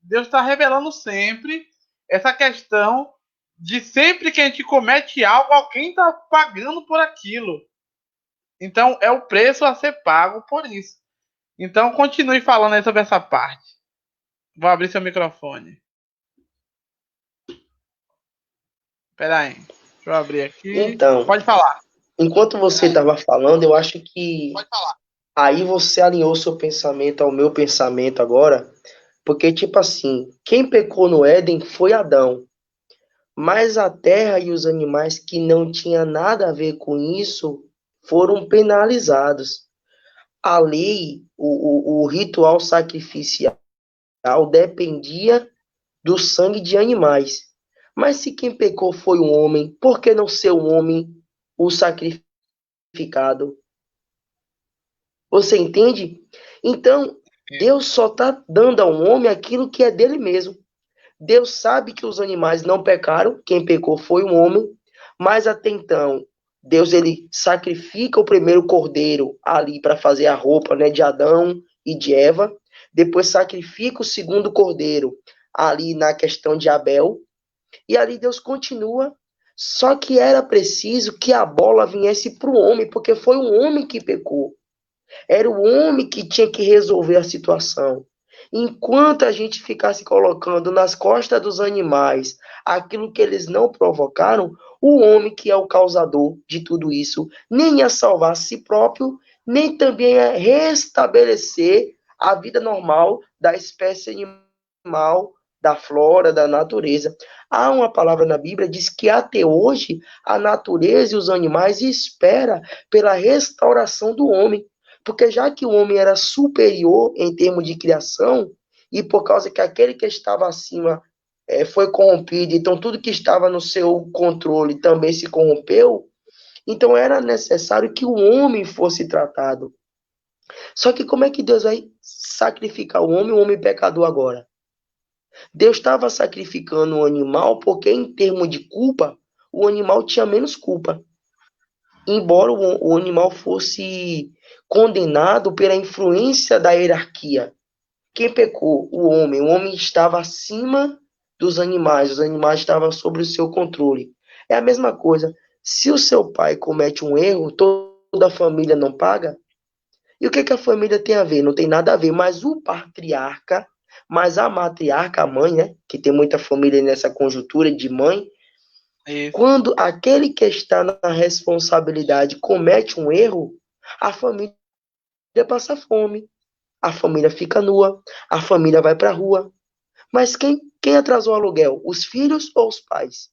Deus está revelando sempre essa questão de sempre que a gente comete algo, alguém está pagando por aquilo. Então, é o preço a ser pago por isso. Então, continue falando aí sobre essa parte. Vou abrir seu microfone. Espera aí. Deixa eu abrir aqui. Então, pode falar. Enquanto você estava falando, eu acho que aí você alinhou seu pensamento ao meu pensamento agora, porque, tipo assim, quem pecou no Éden foi Adão, mas a terra e os animais que não tinham nada a ver com isso foram penalizados. A lei, o ritual sacrificial dependia do sangue de animais. Mas se quem pecou foi um homem, por que não ser um homem o sacrificado? Você entende? Então, Deus só está dando ao homem aquilo que é dele mesmo. Deus sabe que os animais não pecaram, quem pecou foi o homem, mas até então, Deus ele sacrifica o primeiro cordeiro ali para fazer a roupa, né, de Adão e de Eva, depois sacrifica o segundo cordeiro ali na questão de Abel, e ali Deus continua, só que era preciso que a bola viesse para o homem, porque foi o homem que pecou. Era o homem que tinha que resolver a situação. Enquanto a gente ficasse colocando nas costas dos animais aquilo que eles não provocaram, o homem que é o causador de tudo isso nem ia salvar a si próprio, nem também ia restabelecer a vida normal da espécie animal, da flora, da natureza. Há uma palavra na Bíblia que diz que até hoje a natureza e os animais esperam pela restauração do homem. Porque já que o homem era superior em termos de criação, e por causa que aquele que estava acima foi corrompido, então tudo que estava no seu controle também se corrompeu, então era necessário que o homem fosse tratado. Só que como é que Deus vai sacrificar o homem pecador agora? Deus estava sacrificando o animal porque, em termos de culpa, o animal tinha menos culpa. Embora o animal fosse condenado pela influência da hierarquia. Quem pecou? O homem. O homem estava acima dos animais. Os animais estavam sob o seu controle. É a mesma coisa. Se o seu pai comete um erro, toda a família não paga? E o que, que a família tem a ver? Não tem nada a ver. Mas o patriarca, mas a matriarca, a mãe, né? Que tem muita família nessa conjuntura de mãe. Isso. Quando aquele que está na responsabilidade comete um erro, a família passa fome. A família fica nua. A família vai para a rua. Mas quem atrasou o aluguel? Os filhos ou os pais?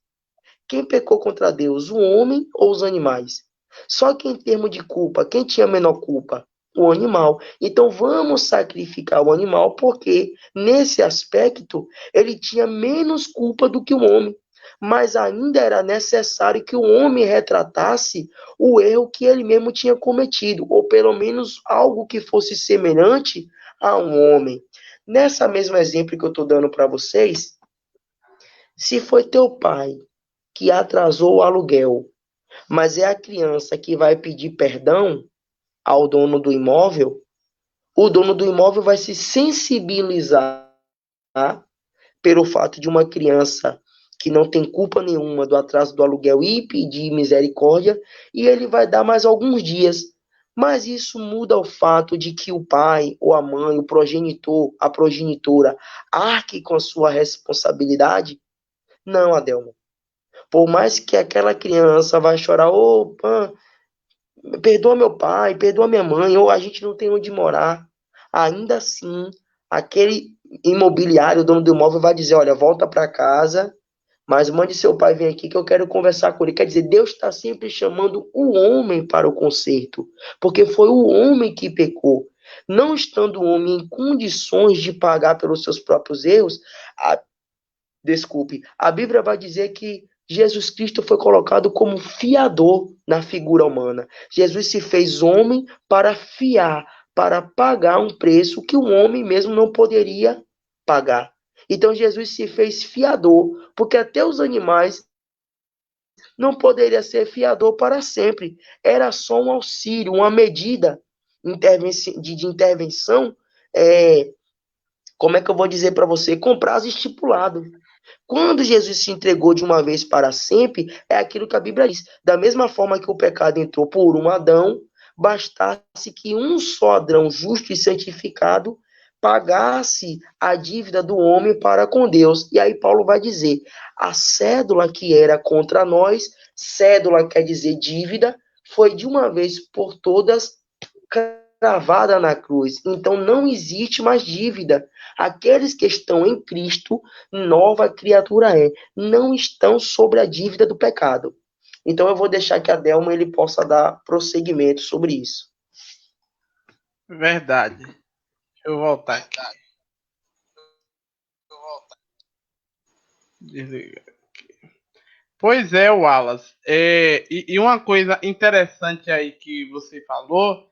Quem pecou contra Deus? O homem ou os animais? Só que em termos de culpa, quem tinha menor culpa? O animal. Então vamos sacrificar o animal porque nesse aspecto ele tinha menos culpa do que o homem. Mas ainda era necessário que o homem retratasse o erro que ele mesmo tinha cometido, ou pelo menos algo que fosse semelhante a um homem. Nessa mesmo exemplo que eu estou dando para vocês, se foi teu pai que atrasou o aluguel, mas é a criança que vai pedir perdão ao dono do imóvel, o dono do imóvel vai se sensibilizar pelo fato de uma criança que não tem culpa nenhuma do atraso do aluguel e pedir misericórdia, e ele vai dar mais alguns dias. Mas isso muda o fato de que o pai ou a mãe, o progenitor, a progenitora, arque com a sua responsabilidade? Não, Adelmo. Por mais que aquela criança vai chorar, opa, perdoa meu pai, perdoa minha mãe, ou a gente não tem onde morar, ainda assim, aquele imobiliário, o dono do imóvel, vai dizer, olha, volta para casa, mas mande seu pai vir aqui que eu quero conversar com ele. Quer dizer, Deus está sempre chamando o homem para o conserto, porque foi o homem que pecou. Não estando o homem em condições de pagar pelos seus próprios erros, a Bíblia vai dizer que Jesus Cristo foi colocado como fiador na figura humana. Jesus se fez homem para fiar, para pagar um preço que o homem mesmo não poderia pagar. Então Jesus se fez fiador, porque até os animais não poderiam ser fiador para sempre. Era só um auxílio, uma medida de intervenção. Como é que eu vou dizer para você? Com prazo estipulado. Quando Jesus se entregou de uma vez para sempre, é aquilo que a Bíblia diz. Da mesma forma que o pecado entrou por um Adão, bastasse que um só Adão justo e santificado pagasse a dívida do homem para com Deus. E aí Paulo vai dizer, a cédula que era contra nós, cédula quer dizer dívida, foi de uma vez por todas cravada na cruz. Então não existe mais dívida. Aqueles que estão em Cristo, nova criatura é. Não estão sobre a dívida do pecado. Então eu vou deixar que a Delma ele possa dar prosseguimento sobre isso. Verdade. Deixa eu voltar aqui. Desliga aqui. Pois é, Wallace. E uma coisa interessante aí que você falou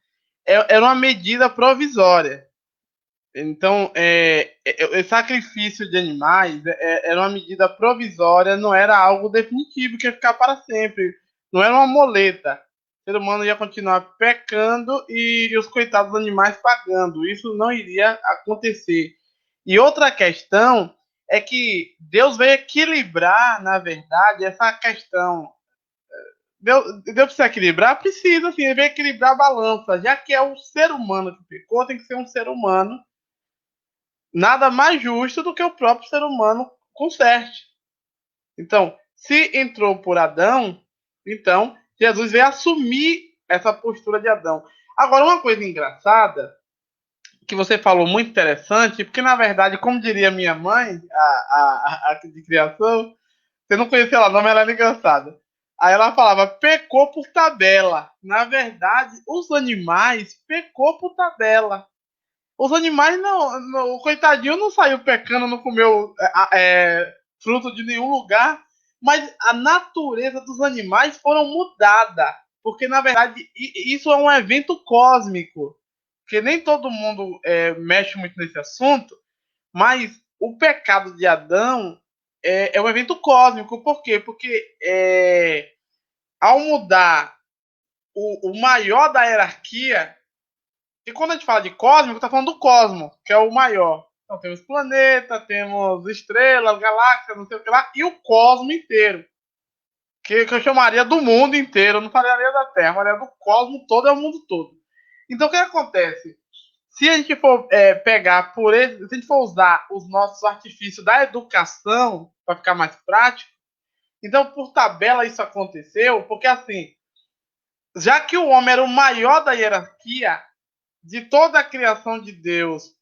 era uma medida provisória. Então, o sacrifício de animais era uma medida provisória, não era algo definitivo que ia ficar para sempre. Não era uma moleta. O ser humano ia continuar pecando e os coitados dos animais pagando. Isso não iria acontecer. E outra questão é que Deus veio equilibrar, na verdade, essa questão. Deus precisa equilibrar? Precisa, sim. Ele veio equilibrar a balança. Já que é o ser humano que pecou, tem que ser um ser humano nada mais justo do que o próprio ser humano conserte. Então, se entrou por Adão, então Jesus veio assumir essa postura de Adão. Agora, uma coisa engraçada, que você falou muito interessante, porque na verdade, como diria minha mãe, a de criação, você não conhecia ela, não, mas ela era engraçada. Aí ela falava, pecou por tabela. Na verdade, os animais pecou por tabela. Os animais não, o coitadinho não saiu pecando, não comeu fruto de nenhum lugar, mas a natureza dos animais foram mudada, porque na verdade isso é um evento cósmico, que nem todo mundo mexe muito nesse assunto, mas o pecado de Adão é um evento cósmico. Por quê? Porque ao mudar o maior da hierarquia, e quando a gente fala de cósmico, está falando do cosmo, que é o maior. Então temos planeta, temos estrelas, galáxias, não sei o que lá, e o cosmo inteiro. Que eu chamaria do mundo inteiro, eu não falaria da Terra, eu falaria do cosmo todo, é o mundo todo. Então o que acontece? Se a gente for pegar por esse, se a gente for usar os nossos artifícios da educação, para ficar mais prático, então por tabela isso aconteceu, porque assim, já que o homem era o maior da hierarquia, de toda a criação de Deus,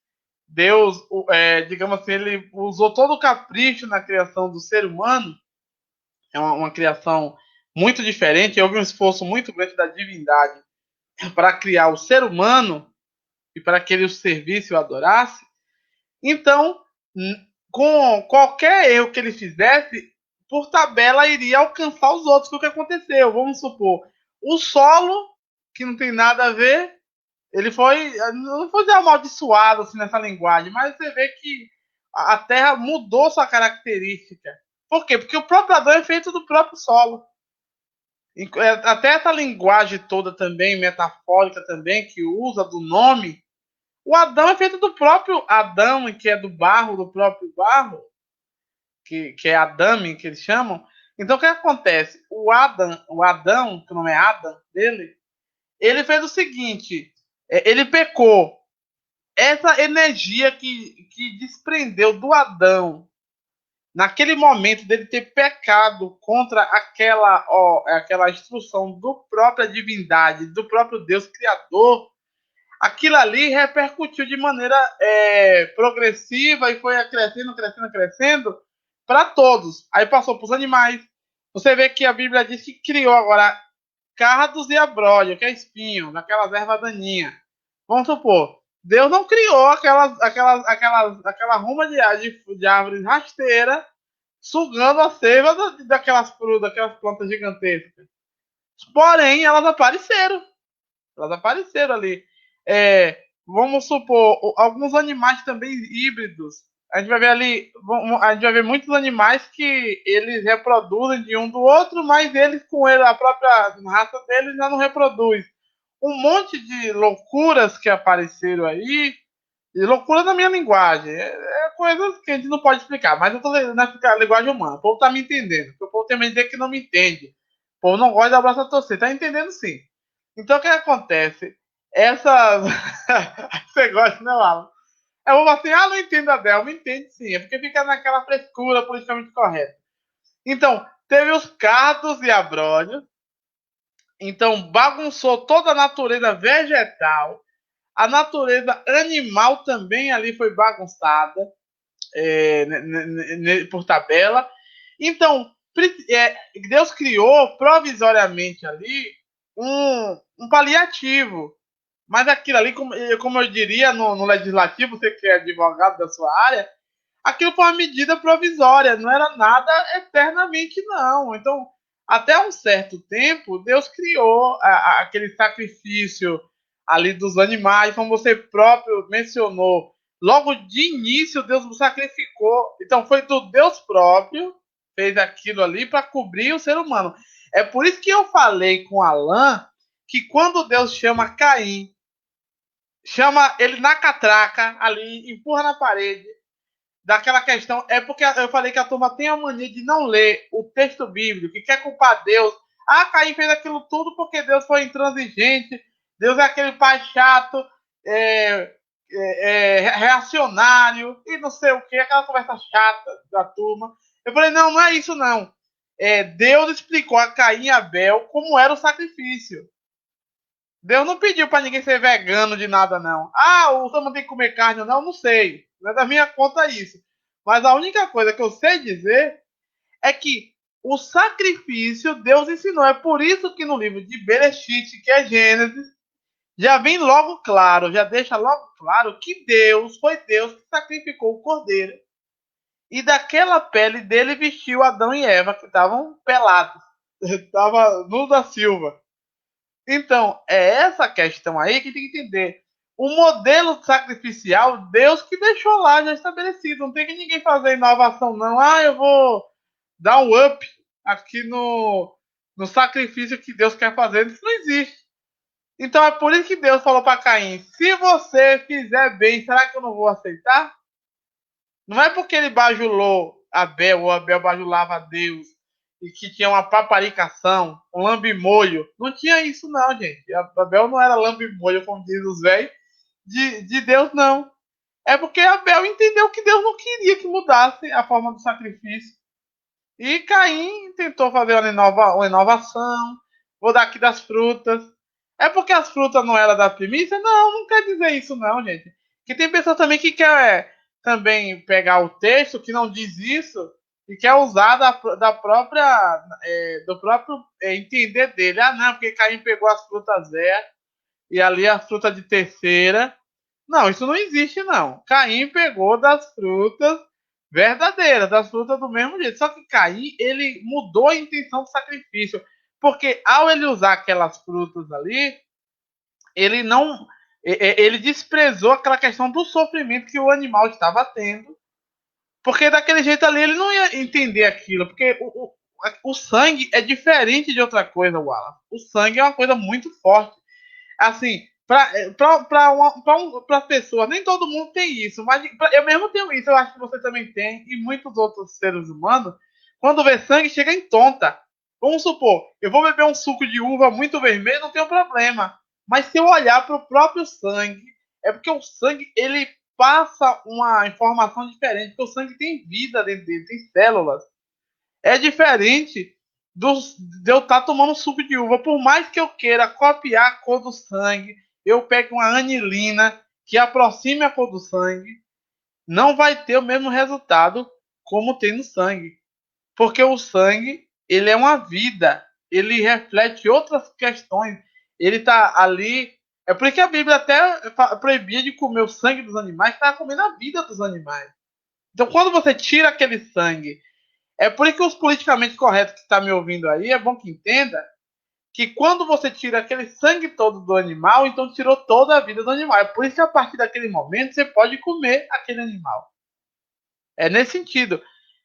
digamos assim, ele usou todo o capricho na criação do ser humano, é uma criação muito diferente, houve um esforço muito grande da divindade para criar o ser humano e para que ele o servisse e o adorasse. Então, com qualquer erro que ele fizesse, por tabela iria alcançar os outros. Foi o que aconteceu. Vamos supor, o solo, que não tem nada a ver, ele foi, não foi amaldiçoado assim, nessa linguagem, mas você vê que a Terra mudou sua característica. Por quê? Porque o próprio Adão é feito do próprio solo. Até essa linguagem toda também, metafórica também, que usa do nome, o Adão é feito do próprio Adão, que é do barro, do próprio barro, que é Adame, que eles chamam. Então o que acontece? O Adão, que o nome é Adam dele, ele fez o seguinte, ele pecou. Essa energia que desprendeu do Adão, naquele momento dele ter pecado contra aquela instrução do própria divindade, do próprio Deus Criador, aquilo ali repercutiu de maneira progressiva e foi crescendo, crescendo, crescendo para todos. Aí passou para os animais. Você vê que a Bíblia diz que criou agora cardos e abrolho, que é espinho, daquelas ervas daninhas. Vamos supor, Deus não criou aquela ruma de árvores rasteiras sugando a seiva daquelas plantas gigantescas. Porém, elas apareceram. Elas apareceram ali. Vamos supor, alguns animais também híbridos. A gente vai ver ali, a gente vai ver muitos animais que eles reproduzem de um do outro, mas eles com ele, a própria raça deles já não reproduz. Um monte de loucuras que apareceram aí, e loucura na minha linguagem. Coisas que a gente não pode explicar, mas eu tô na linguagem humana. O povo tá me entendendo. Porque o povo tem medo de dizer que não me entende. O povo não gosta de abraço a torcer. Tá entendendo sim. Então o que acontece? Essas. Você gosta, né, Alan? Eu vou falar assim, não entendo a Del, me entende sim. É porque fica naquela frescura politicamente correta. Então, teve os cardos e abrolhos. Então, bagunçou toda a natureza vegetal. A natureza animal também ali foi bagunçada por tabela. Então, Deus criou provisoriamente ali um paliativo. Mas aquilo ali, como eu diria no legislativo, você que é advogado da sua área, aquilo foi uma medida provisória, não era nada eternamente, não. Então, até um certo tempo, Deus criou aquele sacrifício ali dos animais, como você próprio mencionou. Logo de início, Deus sacrificou. Então, foi do Deus próprio, fez aquilo ali para cobrir o ser humano. É por isso que eu falei com Alan que quando Deus chama Caim, chama ele na catraca, ali, empurra na parede, daquela questão, é porque eu falei que a turma tem a mania de não ler o texto bíblico, que quer culpar Deus. Caim fez aquilo tudo porque Deus foi intransigente, Deus é aquele pai chato, reacionário, e não sei o que, aquela conversa chata da turma. Eu falei, não é isso não. Deus explicou a Caim e Abel como era o sacrifício. Deus não pediu para ninguém ser vegano de nada, não. O Samuel tem que comer carne ou não? Não sei. Não é da minha conta isso. Mas a única coisa que eu sei dizer é que o sacrifício Deus ensinou. É por isso que no livro de Bereshit, que é Gênesis, já vem logo claro, já deixa logo claro que Deus foi Deus que sacrificou o cordeiro. e daquela pele dele vestiu Adão e Eva, que estavam pelados. Estava nu da Silva. Então, é essa questão aí que tem que entender. O modelo sacrificial, Deus que deixou lá já estabelecido. Não tem que ninguém fazer inovação, não. Ah, eu vou dar um up aqui no sacrifício que Deus quer fazer. Isso não existe. Então é por isso que Deus falou para Caim: se você fizer bem, será que eu não vou aceitar? Não é porque ele bajulou Abel, ou Abel bajulava a Deus, e que tinha uma paparicação, um lambimolho. Não tinha isso, não, gente. Abel não era lambimolho, como diz os velhos, de Deus, não. É porque Abel entendeu que Deus não queria que mudasse a forma do sacrifício. E Caim tentou fazer uma inovação. Vou dar aqui das frutas. É porque as frutas não eram da primícia? Não, não quer dizer isso, não, gente. Que tem pessoa também que quer também pegar o texto que não diz isso e quer usar da própria do próprio entender dele. Ah, não, porque Caim pegou as frutas velhas e ali a fruta de terceira. Não, isso não existe, não. Caim pegou das frutas verdadeiras, das frutas do mesmo jeito. Só que Caim, ele mudou a intenção do sacrifício. Porque ao ele usar aquelas frutas ali, ele não. Ele desprezou aquela questão do sofrimento que o animal estava tendo. Porque daquele jeito ali ele não ia entender aquilo. Porque o sangue é diferente de outra coisa, Wallace. O sangue é uma coisa muito forte. Assim, para pessoas, nem todo mundo tem isso, mas eu mesmo tenho isso, eu acho que você também tem, e muitos outros seres humanos, quando vê sangue, chega em tonta. Vamos supor, eu vou beber um suco de uva muito vermelho, não tem problema. Mas se eu olhar para o próprio sangue, é porque o sangue, ele passa uma informação diferente, porque o sangue tem vida dentro dele, tem células. É diferente de eu estar tomando suco de uva. Por mais que eu queira copiar a cor do sangue, eu pego uma anilina que aproxime a cor do sangue, não vai ter o mesmo resultado como tem no sangue. Porque o sangue, ele é uma vida, ele reflete outras questões. Ele está ali. É por isso que a Bíblia até proibia de comer o sangue dos animais, estava comendo a vida dos animais. Então, quando você tira aquele sangue, é por isso que os politicamente corretos que está me ouvindo aí, é bom que entenda que quando você tira aquele sangue todo do animal, então tirou toda a vida do animal. É por isso que a partir daquele momento você pode comer aquele animal. É nesse sentido.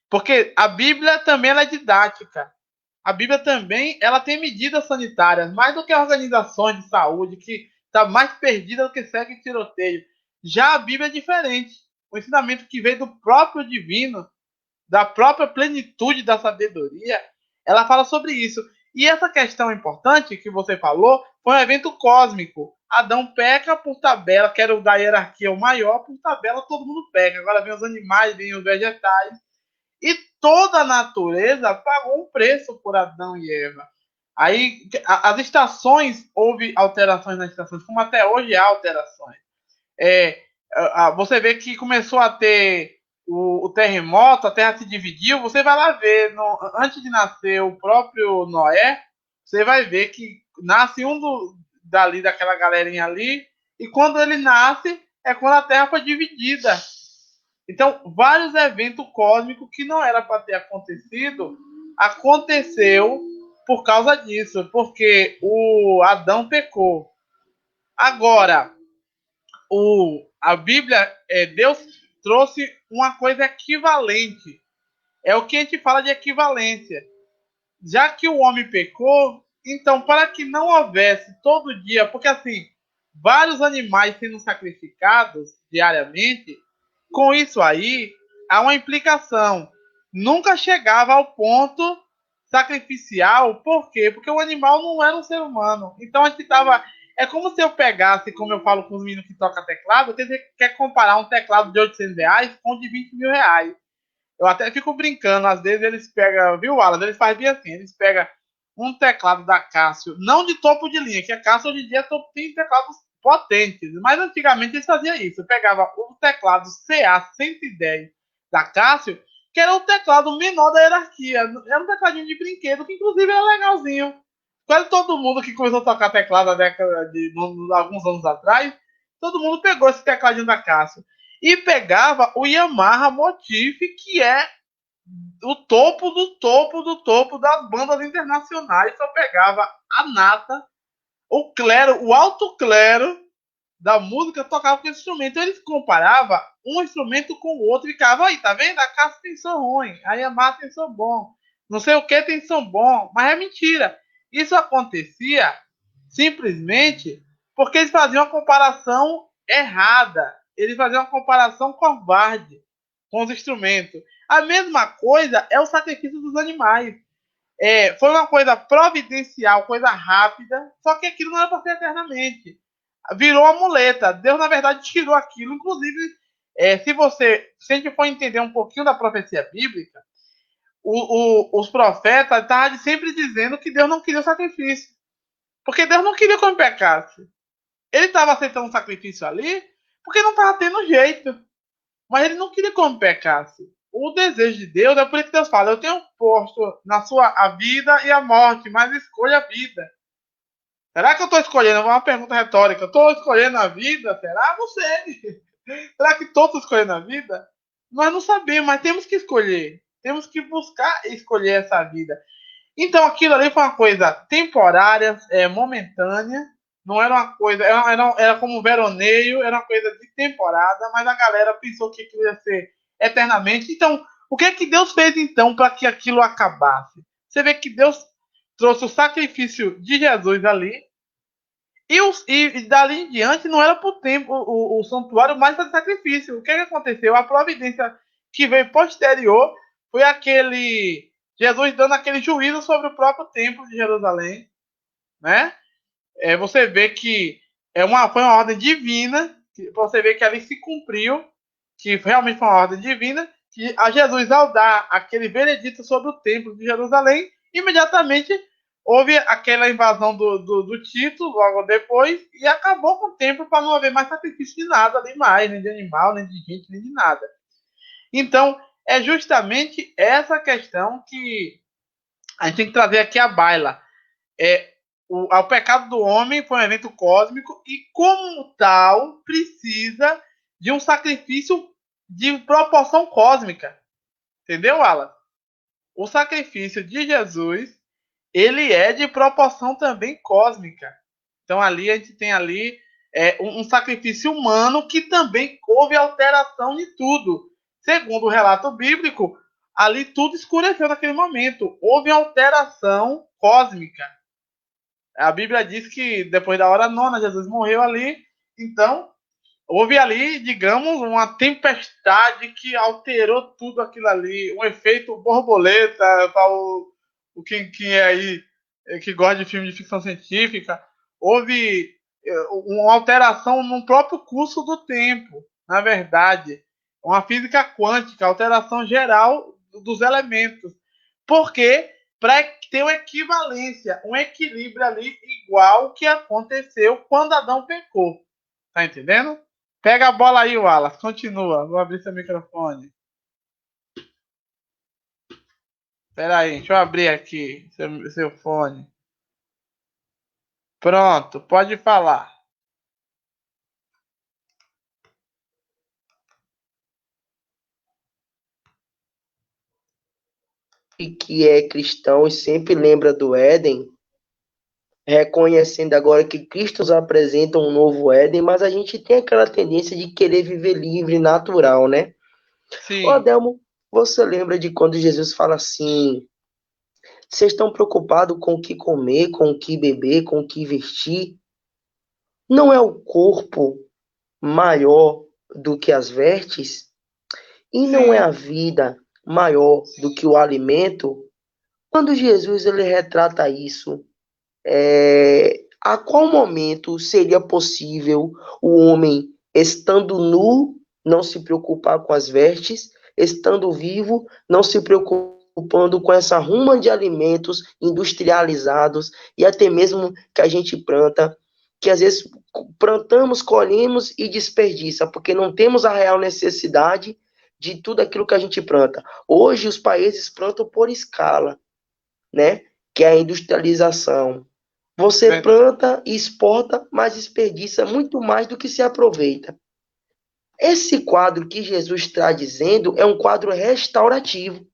Porque a Bíblia também ela é didática. A Bíblia também ela tem medidas sanitárias, mais do que organizações de saúde, que está mais perdida do que segue tiroteio. Já a Bíblia é diferente. O ensinamento que veio do próprio divino, da própria plenitude da sabedoria, ela fala sobre isso. E essa questão importante que você falou foi um evento cósmico. Adão peca por tabela, que era o da hierarquia o maior, por tabela todo mundo peca. Agora vem os animais, vem os vegetais. E toda a natureza pagou um preço por Adão e Eva. Aí, as estações, houve alterações nas estações, como até hoje há alterações. Você vê que começou a ter o terremoto, a terra se dividiu, você vai lá ver, antes de nascer o próprio Noé, você vai ver que nasce dali, daquela galerinha ali, e quando ele nasce, é quando a terra foi dividida. Então, vários eventos cósmicos que não era para ter acontecido, aconteceu por causa disso, porque o Adão pecou. Agora, a Bíblia, Deus trouxe uma coisa equivalente. É o que a gente fala de equivalência. Já que o homem pecou, então para que não houvesse todo dia, porque assim, vários animais sendo sacrificados diariamente, com isso aí, há uma implicação. Nunca chegava ao ponto sacrificial, por quê? Porque o animal não era um ser humano. Então a gente estava. É como se eu pegasse, como eu falo com os meninos que tocam teclado, que você quer comparar um teclado de R$ 800 com um de R$ 20.000. Eu até fico brincando, às vezes eles pegam, viu, Alan? Eles fazem bem assim, eles pegam um teclado da Casio, não de topo de linha, que a Casio hoje em dia tem teclados potentes, mas antigamente eles faziam isso. Eu pegava o teclado CA110 da Casio, que era o teclado menor da hierarquia, era um tecladinho de brinquedo, que inclusive era legalzinho. Quase todo mundo que começou a tocar teclado na década de alguns anos atrás, todo mundo pegou esse tecladinho da Casio. e pegava o Yamaha Motif, que é o topo do topo do topo das bandas internacionais. Só pegava a nata, o clero, o alto clero da música tocava com esse instrumento. Então eles comparavam um instrumento com o outro e ficavam aí, tá vendo? A Cássio tem som ruim, a Yamaha tem som bom, não sei o que tem som bom, mas é mentira. Isso acontecia simplesmente porque eles faziam uma comparação errada. Eles faziam uma comparação covarde com os instrumentos. A mesma coisa é o sacrifício dos animais. Foi uma coisa providencial, coisa rápida, só que aquilo não era para ser eternamente. Virou uma muleta. Deus, na verdade, tirou aquilo. Inclusive, se a gente for entender um pouquinho da profecia bíblica, os profetas estavam sempre dizendo que Deus não queria o sacrifício. Porque Deus não queria que o homem pecasse. Ele estava aceitando um sacrifício ali porque não estava tendo jeito. Mas ele não queria que o homem pecasse. O desejo de Deus é por isso que Deus fala: eu tenho posto na sua a vida e a morte, mas escolha a vida. Será que eu estou escolhendo? Uma pergunta retórica. Eu estou escolhendo a vida? Será? Não sei. Será que todos estão escolhendo a vida? Nós não sabemos, mas temos que escolher. Temos que buscar escolher essa vida. Então aquilo ali foi uma coisa temporária, momentânea. Não era uma coisa. Era como um veroneio, era uma coisa de temporada, mas a galera pensou que aquilo ia ser eternamente. Então, o que é que Deus fez então para que aquilo acabasse? Você vê que Deus trouxe o sacrifício de Jesus ali. E dali em diante não era para o tempo, o santuário mais para sacrifício. O que aconteceu? A providência que veio posterior foi aquele Jesus dando aquele juízo sobre o próprio templo de Jerusalém, né? Você vê que foi uma ordem divina, você vê que ali se cumpriu, que realmente foi uma ordem divina, que a Jesus, ao dar aquele veredito sobre o templo de Jerusalém, imediatamente houve aquela invasão do Tito logo depois e acabou com o templo para não haver mais sacrifício de nada ali mais, nem de animal, nem de gente, nem de nada. Então, é justamente essa questão que a gente tem que trazer aqui à baila. O pecado do homem foi um evento cósmico e, como tal, precisa de um sacrifício de proporção cósmica. Entendeu, Alan? O sacrifício de Jesus, ele é de proporção também cósmica. Então ali a gente tem ali um sacrifício humano que também houve alteração de tudo. Segundo o relato bíblico, ali tudo escureceu naquele momento. Houve alteração cósmica. A Bíblia diz que depois da hora nona, Jesus morreu ali. Então, houve ali, digamos, uma tempestade que alterou tudo aquilo ali. Um efeito borboleta para quem é aí que gosta de filme de ficção científica. Houve uma alteração no próprio curso do tempo, na verdade. Uma física quântica, alteração geral dos elementos. Porque para ter uma equivalência, um equilíbrio ali igual que aconteceu quando Adão pecou. Tá entendendo? Pega a bola aí, Wallace. Continua. Vou abrir seu microfone. Espera aí, deixa eu abrir aqui seu fone. Pronto, pode falar. E que é cristão e sempre lembra do Éden, reconhecendo agora que Cristo nos apresenta um novo Éden, mas a gente tem aquela tendência de querer viver livre, natural, né? Ô, Sim. Adelmo, você lembra de quando Jesus fala assim: vocês estão preocupados com o que comer, com o que beber, com o que vestir? Não é o corpo maior do que as vestes? E não é Sim. a vida maior do que o alimento? Quando Jesus ele retrata isso, a qual momento seria possível o homem, estando nu, não se preocupar com as vestes, estando vivo, não se preocupando com essa ruma de alimentos industrializados e até mesmo que a gente planta, que às vezes plantamos, colhemos e desperdiça, porque não temos a real necessidade de tudo aquilo que a gente planta. Hoje os países plantam por escala, né? Que é a industrialização. Você planta e exporta, mas desperdiça muito mais do que se aproveita. Esse quadro que Jesus está dizendo é um quadro restaurativo.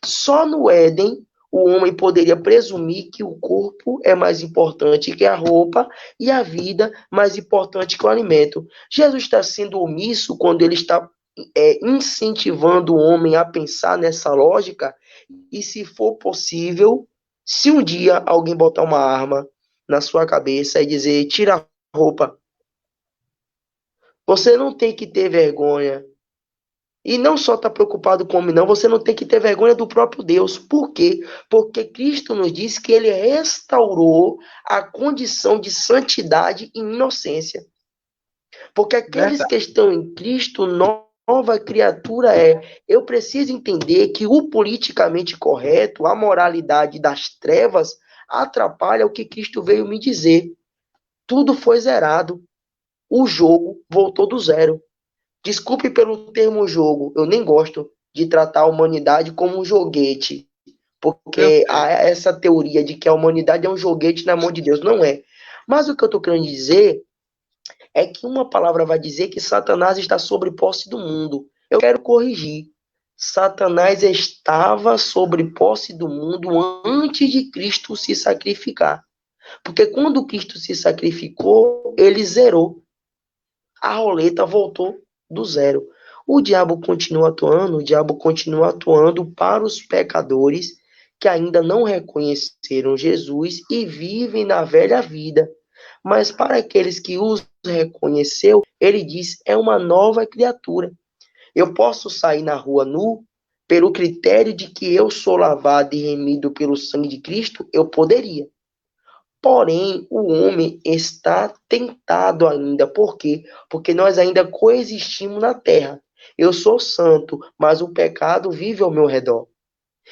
Só no Éden o homem poderia presumir que o corpo é mais importante que a roupa e a vida mais importante que o alimento. Jesus está sendo omisso quando ele está incentivando o homem a pensar nessa lógica e, se for possível, se um dia alguém botar uma arma na sua cabeça e dizer, tira a roupa, você não tem que ter vergonha. E não só estar preocupado com o homem, não, você não tem que ter vergonha do próprio Deus. Por quê? Porque Cristo nos diz que ele restaurou a condição de santidade e inocência. Porque aqueles Verdade. que estão em Cristo, nova criatura é. Eu preciso entender que o politicamente correto, a moralidade das trevas, atrapalha o que Cristo veio me dizer. Tudo foi zerado. O jogo voltou do zero. Desculpe pelo termo jogo, eu nem gosto de tratar a humanidade como um joguete, Eu porque há sei. essa teoria de que a humanidade é um joguete na mão de Deus. Não é. Mas o que eu estou querendo dizer é que uma palavra vai dizer que Satanás está sobre posse do mundo. Eu quero corrigir. Satanás estava sobre posse do mundo antes de Cristo se sacrificar. Porque quando Cristo se sacrificou, ele zerou. A roleta voltou do zero. O diabo continua atuando para os pecadores que ainda não reconheceram Jesus e vivem na velha vida. Mas para aqueles que os reconheceu, ele diz, é uma nova criatura. Eu posso sair na rua nu, pelo critério de que eu sou lavado e remido pelo sangue de Cristo, eu poderia. Porém, o homem está tentado ainda. Por quê? Porque nós ainda coexistimos na terra. Eu sou santo, mas o pecado vive ao meu redor.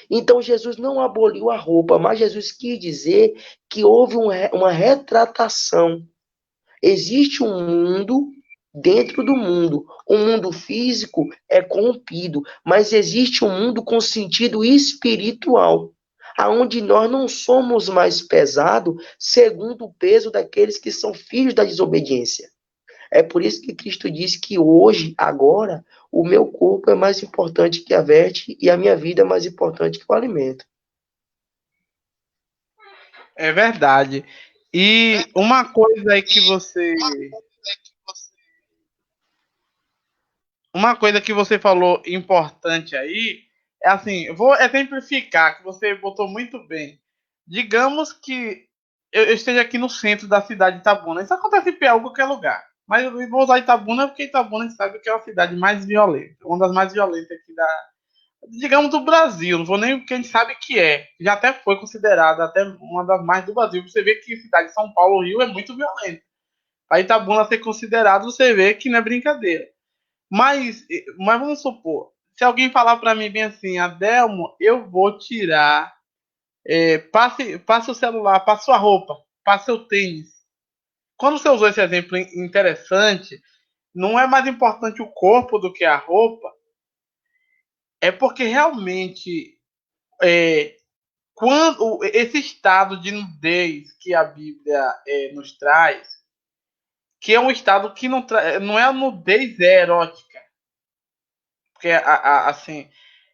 Então, Jesus não aboliu a roupa, mas Jesus quis dizer que houve uma retratação. Existe um mundo dentro do mundo. O mundo físico é corrompido, mas existe um mundo com sentido espiritual, aonde nós não somos mais pesados segundo o peso daqueles que são filhos da desobediência. É por isso que Cristo diz que hoje, agora, o meu corpo é mais importante que a veste e a minha vida é mais importante que o alimento. É verdade. E uma coisa aí que você. Uma coisa que você falou importante aí é assim, eu vou exemplificar, que você botou muito bem. Digamos que eu esteja aqui no centro da cidade de Itabuna. Isso acontece em qualquer lugar. Mas eu vou usar Itabuna porque Itabuna a gente sabe que é a cidade mais violenta. Uma das mais violentas aqui digamos, do Brasil. Não vou nem porque a gente sabe que é. Já até foi considerada até uma das mais do Brasil. Você vê que a cidade de São Paulo, Rio, é muito violenta. Para Itabuna ser considerado, você vê que não é brincadeira. Mas vamos supor, se alguém falar para mim bem assim, Adelmo, eu vou tirar, passe o celular, passe sua roupa, passe seu tênis. Quando você usou esse exemplo interessante, não é mais importante o corpo do que a roupa, é porque realmente é, quando esse estado de nudez que a Bíblia nos traz, que é um estado que não é a nudez erótica, porque assim,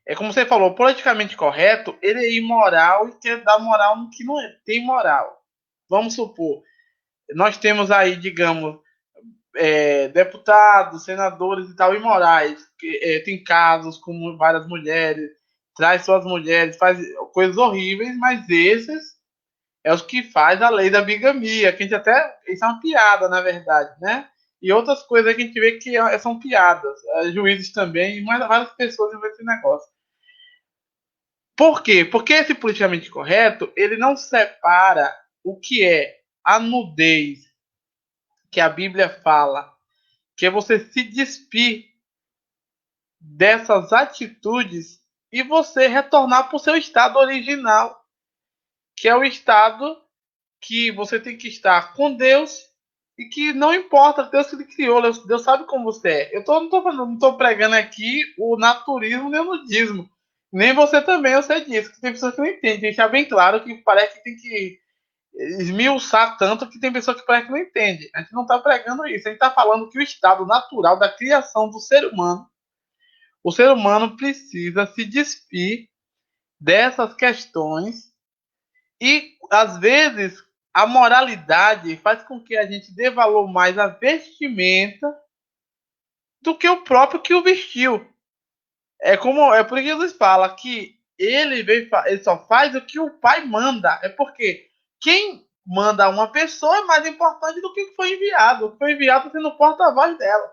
é como você falou, politicamente correto, ele é imoral e quer dar moral no que não tem moral. Vamos supor, nós temos aí, digamos, deputados, senadores e tal, imorais, que tem casos com várias mulheres, traz suas mulheres, faz coisas horríveis, mas esses é os que faz a lei da bigamia, que a gente até, isso é uma piada, na verdade, né? E outras coisas que a gente vê que são piadas, juízes também, mas várias pessoas em esse negócio. Por quê? Porque esse politicamente correto, ele não separa o que é a nudez que a Bíblia fala, que é você se despir dessas atitudes e você retornar para o seu estado original, que é o estado que você tem que estar com Deus e que não importa, Deus que lhe criou, Deus sabe como você é. Não estou pregando aqui o naturismo nem o nudismo. Nem você também, eu sei disso, que tem pessoas que não entendem, deixar bem claro que parece que tem que esmiuçar tanto que tem pessoa que parece que não entende. A gente não está pregando isso. A gente está falando que o estado natural da criação do ser humano, o ser humano precisa se despir dessas questões e, às vezes, a moralidade faz com que a gente dê valor mais à vestimenta do que o próprio que o vestiu. É por isso que Jesus fala que ele só faz o que o pai manda. É porque quem manda uma pessoa é mais importante do que o que foi enviado. O que foi enviado sendo o porta-voz dela.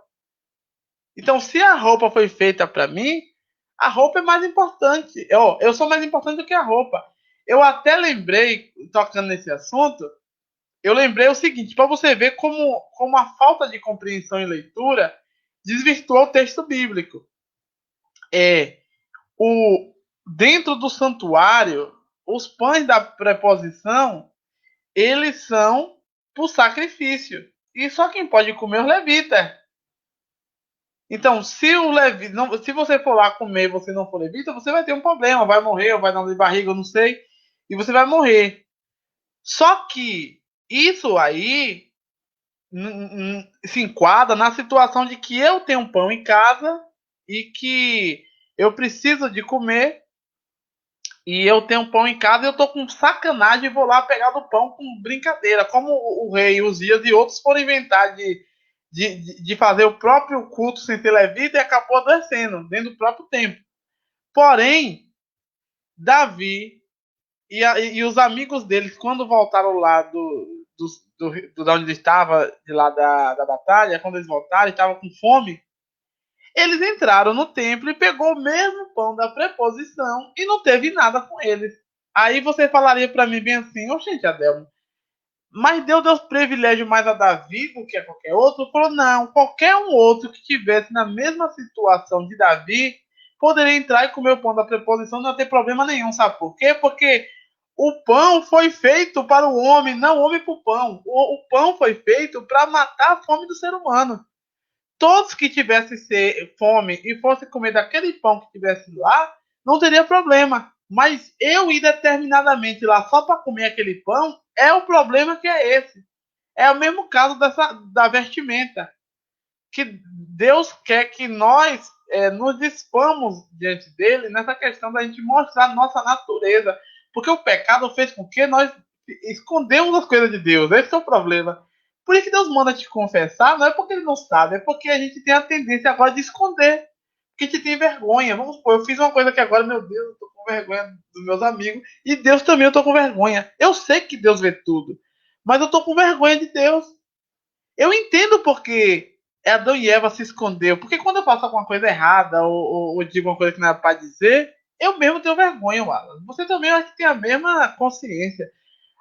Então, se a roupa foi feita para mim, a roupa é mais importante. Eu sou mais importante do que a roupa. Eu até lembrei, tocando nesse assunto, eu lembrei o seguinte, para você ver como a falta de compreensão e leitura desvirtua o texto bíblico. O, Dentro do santuário, os pães da preposição, eles são por sacrifício. E só quem pode comer é os levitas. Então, se você for lá comer e você não for levita, você vai ter um problema, vai morrer, ou vai dar uma de barriga, eu não sei, e você vai morrer. Só que isso aí se enquadra na situação de que eu tenho um pão em casa e que eu preciso de comer e eu tenho um pão em casa e eu tô com sacanagem e vou lá pegar do pão com brincadeira, como o rei Uzias e outros foram inventar de fazer o próprio culto sem ser levita e acabou adoecendo dentro do próprio templo. Porém, Davi e os amigos deles, quando voltaram lá da onde ele estava, de lá da batalha, quando eles voltaram, estavam com fome, eles entraram no templo e pegou o mesmo pão da preposição e não teve nada com eles. Aí você falaria para mim bem assim, ô gente, Adelmo, mas Deus deu privilégio mais a Davi do que a qualquer outro? Falou, não, qualquer um outro que estivesse na mesma situação de Davi poderia entrar e comer o pão da preposição, não ter problema nenhum, sabe por quê? Porque o pão foi feito para o homem, não o homem para o pão. O pão foi feito para matar a fome do ser humano. Todos que tivessem fome e fossem comer daquele pão que tivesse lá, não teria problema. Mas eu ir determinadamente lá só para comer aquele pão, é o problema que é esse. É o mesmo caso da vestimenta. Que Deus quer que nós nos dispamos diante dele nessa questão da gente mostrar nossa natureza. Porque o pecado fez com que nós escondemos as coisas de Deus. Esse é o problema. Por isso que Deus manda te confessar, não é porque ele não sabe, é porque a gente tem a tendência agora de esconder. Porque a gente tem vergonha. Vamos supor, eu fiz uma coisa que agora, meu Deus, eu tô com vergonha dos meus amigos. E Deus também eu tô com vergonha. Eu sei que Deus vê tudo. Mas eu tô com vergonha de Deus. Eu entendo porque Adão e Eva se escondeu. Porque quando eu faço alguma coisa errada ou digo uma coisa que não era para dizer, eu mesmo tenho vergonha, Wallace. Você também acho que tem a mesma consciência.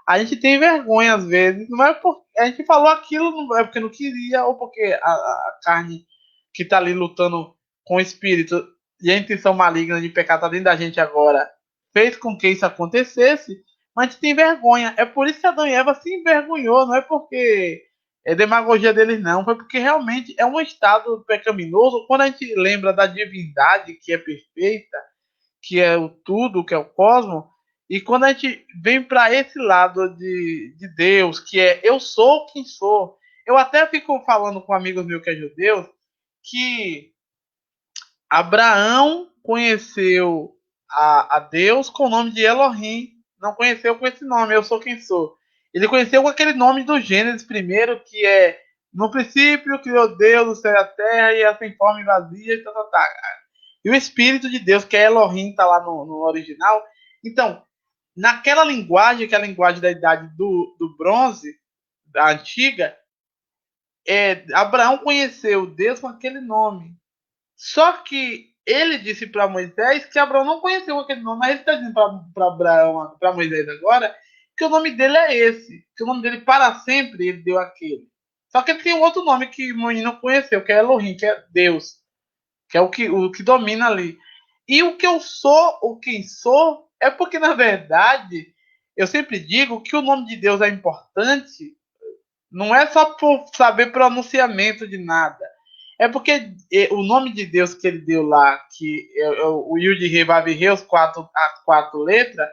A gente tem vergonha às vezes, não é porque a gente falou aquilo, não é porque não queria, ou porque a carne que está ali lutando com o espírito e a intenção maligna de pecar está dentro da gente agora fez com que isso acontecesse, mas a gente tem vergonha. É por isso que Adão e Eva se envergonhou, não é porque é demagogia deles, não, foi porque realmente é um estado pecaminoso. Quando a gente lembra da divindade que é perfeita, que é o tudo, que é o cosmos, e quando a gente vem para esse lado de Deus, que é eu sou quem sou, eu até fico falando com amigos meus que é judeus, que Abraão conheceu a Deus com o nome de Elohim, não conheceu com esse nome, eu sou quem sou. Ele conheceu com aquele nome do Gênesis primeiro, que é no princípio criou Deus o céu e a terra, e essa forma vazia, e tal. E o Espírito de Deus, que é Elohim, está lá no original. Então, naquela linguagem, que é a linguagem da idade do bronze, da antiga, Abraão conheceu Deus com aquele nome. Só que ele disse para Moisés que Abraão não conheceu aquele nome, mas ele está dizendo para Abraão, para Moisés agora, que o nome dele é esse, que o nome dele para sempre ele deu aquele. Só que ele tem um outro nome que Moisés não conheceu, que é Elohim, que é Deus, que é o que domina ali. E o que eu sou, o quem sou, é porque, na verdade, eu sempre digo que o nome de Deus é importante, não é só por saber pronunciamento de nada. É porque o nome de Deus que ele deu lá, que é o Yud He Vav He, as quatro letras,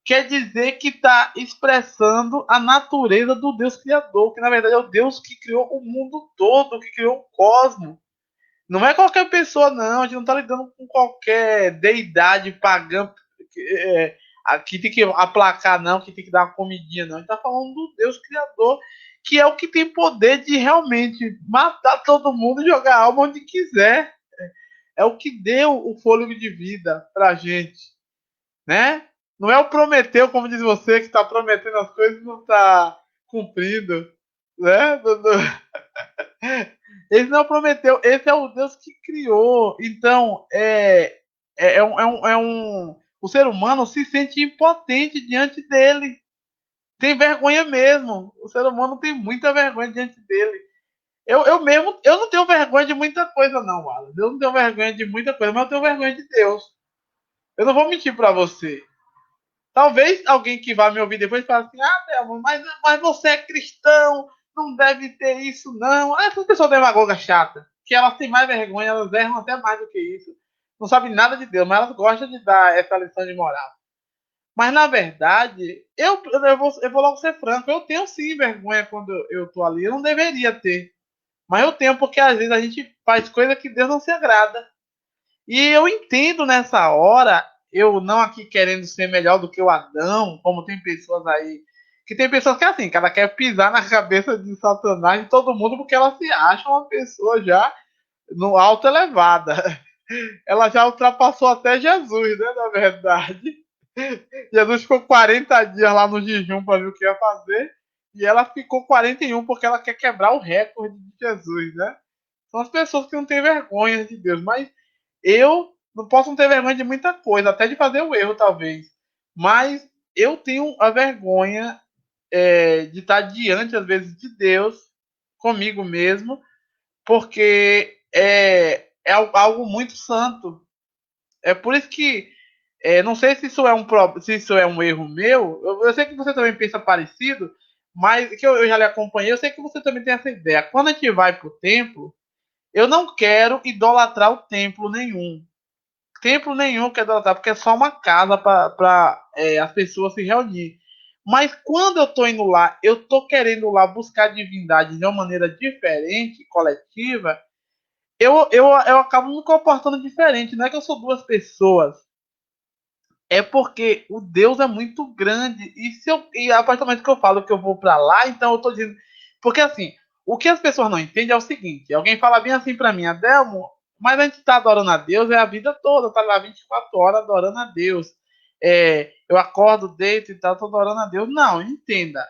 quer dizer que está expressando a natureza do Deus Criador, que na verdade é o Deus que criou o mundo todo, que criou o cosmos. Não é qualquer pessoa, não. A gente não está lidando com qualquer deidade pagã que tem que aplacar, não, que tem que dar uma comidinha, não. A gente está falando do Deus Criador, que é o que tem poder de realmente matar todo mundo e jogar a alma onde quiser. É o que deu o fôlego de vida pra gente, né? Não é o Prometeu, como diz você, que está prometendo as coisas e não está cumprindo, né? Esse não prometeu, esse é o Deus que criou. Então, o ser humano se sente impotente diante dele. Tem vergonha mesmo. O ser humano tem muita vergonha diante dele. Eu mesmo, eu não tenho vergonha de muita coisa, não, Wallace. Eu não tenho vergonha de muita coisa, mas eu tenho vergonha de Deus. Eu não vou mentir para você. Talvez alguém que vai me ouvir depois fale assim, Delmo, mas você é cristão, não deve ter isso, não. Essas pessoas demagogas chatas, que elas têm mais vergonha, elas erram até mais do que isso. Não sabem nada de Deus, mas elas gostam de dar essa lição de moral. Mas, na verdade, eu vou logo ser franco, eu tenho sim vergonha quando eu tô ali. Eu não deveria ter. Mas eu tenho porque, às vezes, a gente faz coisa que Deus não se agrada. E eu entendo nessa hora, eu não aqui querendo ser melhor do que o Adão, como tem pessoas aí, que tem pessoas que assim, que ela quer pisar na cabeça de Satanás de todo mundo porque ela se acha uma pessoa já no alto elevada. Ela já ultrapassou até Jesus, né, na verdade. Jesus ficou 40 dias lá no jejum para ver o que ia fazer, e ela ficou 41 porque ela quer quebrar o recorde de Jesus, né? São as pessoas que não têm vergonha de Deus, mas eu não posso não ter vergonha de muita coisa, até de fazer o erro, talvez. Mas eu tenho a vergonha de estar diante, às vezes, de Deus, comigo mesmo, porque é algo muito santo. É por isso que não sei se isso é se isso é um erro meu. Eu sei que você também pensa parecido, mas que eu já lhe acompanhei. Eu sei que você também tem essa ideia. Quando a gente vai para o templo, eu não quero idolatrar o templo nenhum. Templo nenhum quer idolatrar, porque é só uma casa para as pessoas se reunir. Mas quando eu estou indo lá, eu estou querendo lá buscar divindade de uma maneira diferente, coletiva, eu acabo me comportando diferente. Não é que eu sou duas pessoas, é porque o Deus é muito grande. E a partir do momento que eu falo que eu vou para lá, então eu tô dizendo. Porque assim, o que as pessoas não entendem é o seguinte: alguém fala bem assim para mim, Adelmo, mas a gente tá adorando a Deus a vida toda, tá lá 24 horas adorando a Deus. Eu acordo, deito e tal, tô adorando a Deus. Não, entenda.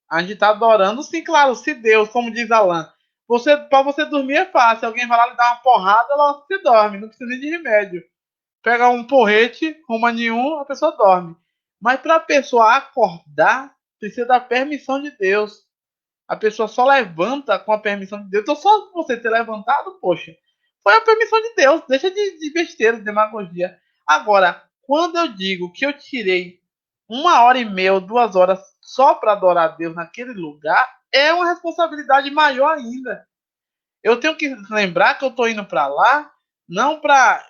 A gente tá adorando, sim, claro, se Deus, como diz Alan, para você dormir é fácil. Alguém vai lá e dá uma porrada, logo você dorme, não precisa nem de remédio. Pega um porrete, ruma nenhum, a pessoa dorme. Mas para a pessoa acordar, precisa da permissão de Deus. A pessoa só levanta com a permissão de Deus. Então, só você ter levantado, poxa, foi a permissão de Deus. Deixa de besteira, de demagogia. Agora, quando eu digo que eu tirei 1 hora e meia ou 2 horas só para adorar a Deus naquele lugar, é uma responsabilidade maior ainda. Eu tenho que lembrar que eu estou indo para lá não para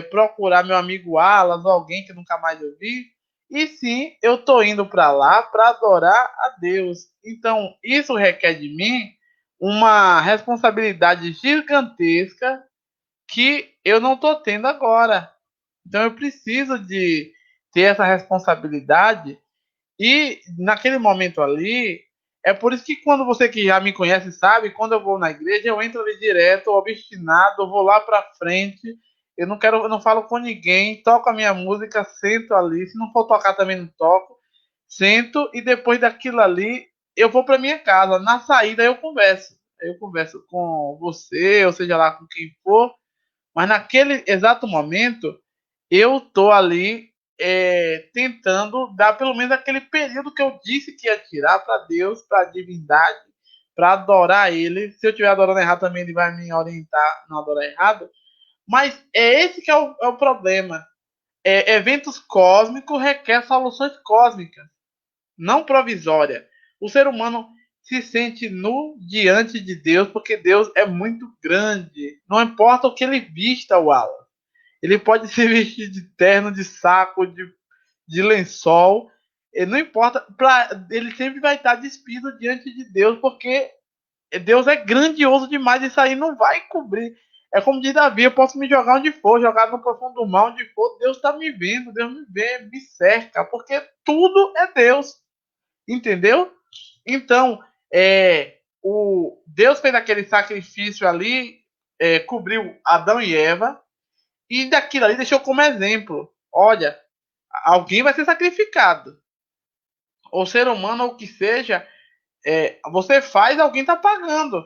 procurar meu amigo Alas ou alguém que nunca mais eu vi, e sim eu estou indo para lá para adorar a Deus. Então isso requer de mim uma responsabilidade gigantesca que eu não estou tendo agora. Então eu preciso de ter essa responsabilidade e naquele momento ali, é por isso que quando você que já me conhece sabe, quando eu vou na igreja, eu entro ali direto, obstinado, eu vou lá pra frente, eu não falo com ninguém, toco a minha música, sento ali, se não for tocar também não toco, sento e depois daquilo ali, eu vou pra minha casa. Na saída eu converso. Eu converso com você, ou seja lá com quem for, mas naquele exato momento, eu tô ali tentando dar pelo menos aquele período que eu disse que ia tirar para Deus, para a divindade, para adorar Ele. Se eu estiver adorando errado, também Ele vai me orientar a não adorar errado. Mas é esse que é o problema. Eventos cósmicos requer soluções cósmicas, não provisórias. O ser humano se sente nu diante de Deus porque Deus é muito grande. Não importa o que ele vista, o Alan. Ele pode se vestir de terno, de saco, de lençol. Não importa, ele sempre vai estar despido diante de Deus, porque Deus é grandioso demais, isso aí não vai cobrir. É como diz Davi, eu posso me jogar onde for, jogar no profundo do mar, onde for, Deus está me vendo, Deus me vê, me cerca, porque tudo é Deus, entendeu? Então, o Deus fez aquele sacrifício ali, cobriu Adão e Eva, e daquilo ali deixou como exemplo. Olha, alguém vai ser sacrificado. Ou ser humano, ou o que seja, você faz, alguém está pagando.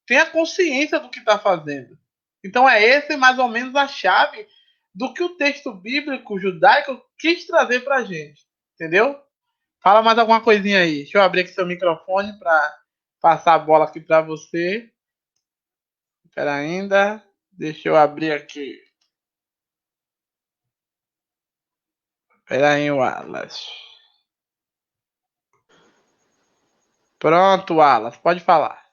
Tenha consciência do que está fazendo. Então é esse mais ou menos a chave do que o texto bíblico judaico quis trazer para a gente. Entendeu? Fala mais alguma coisinha aí. Deixa eu abrir aqui seu microfone para passar a bola aqui para você. Espera ainda. Deixa eu abrir aqui. Espera aí, Wallace. Pronto, Wallace. Pode falar.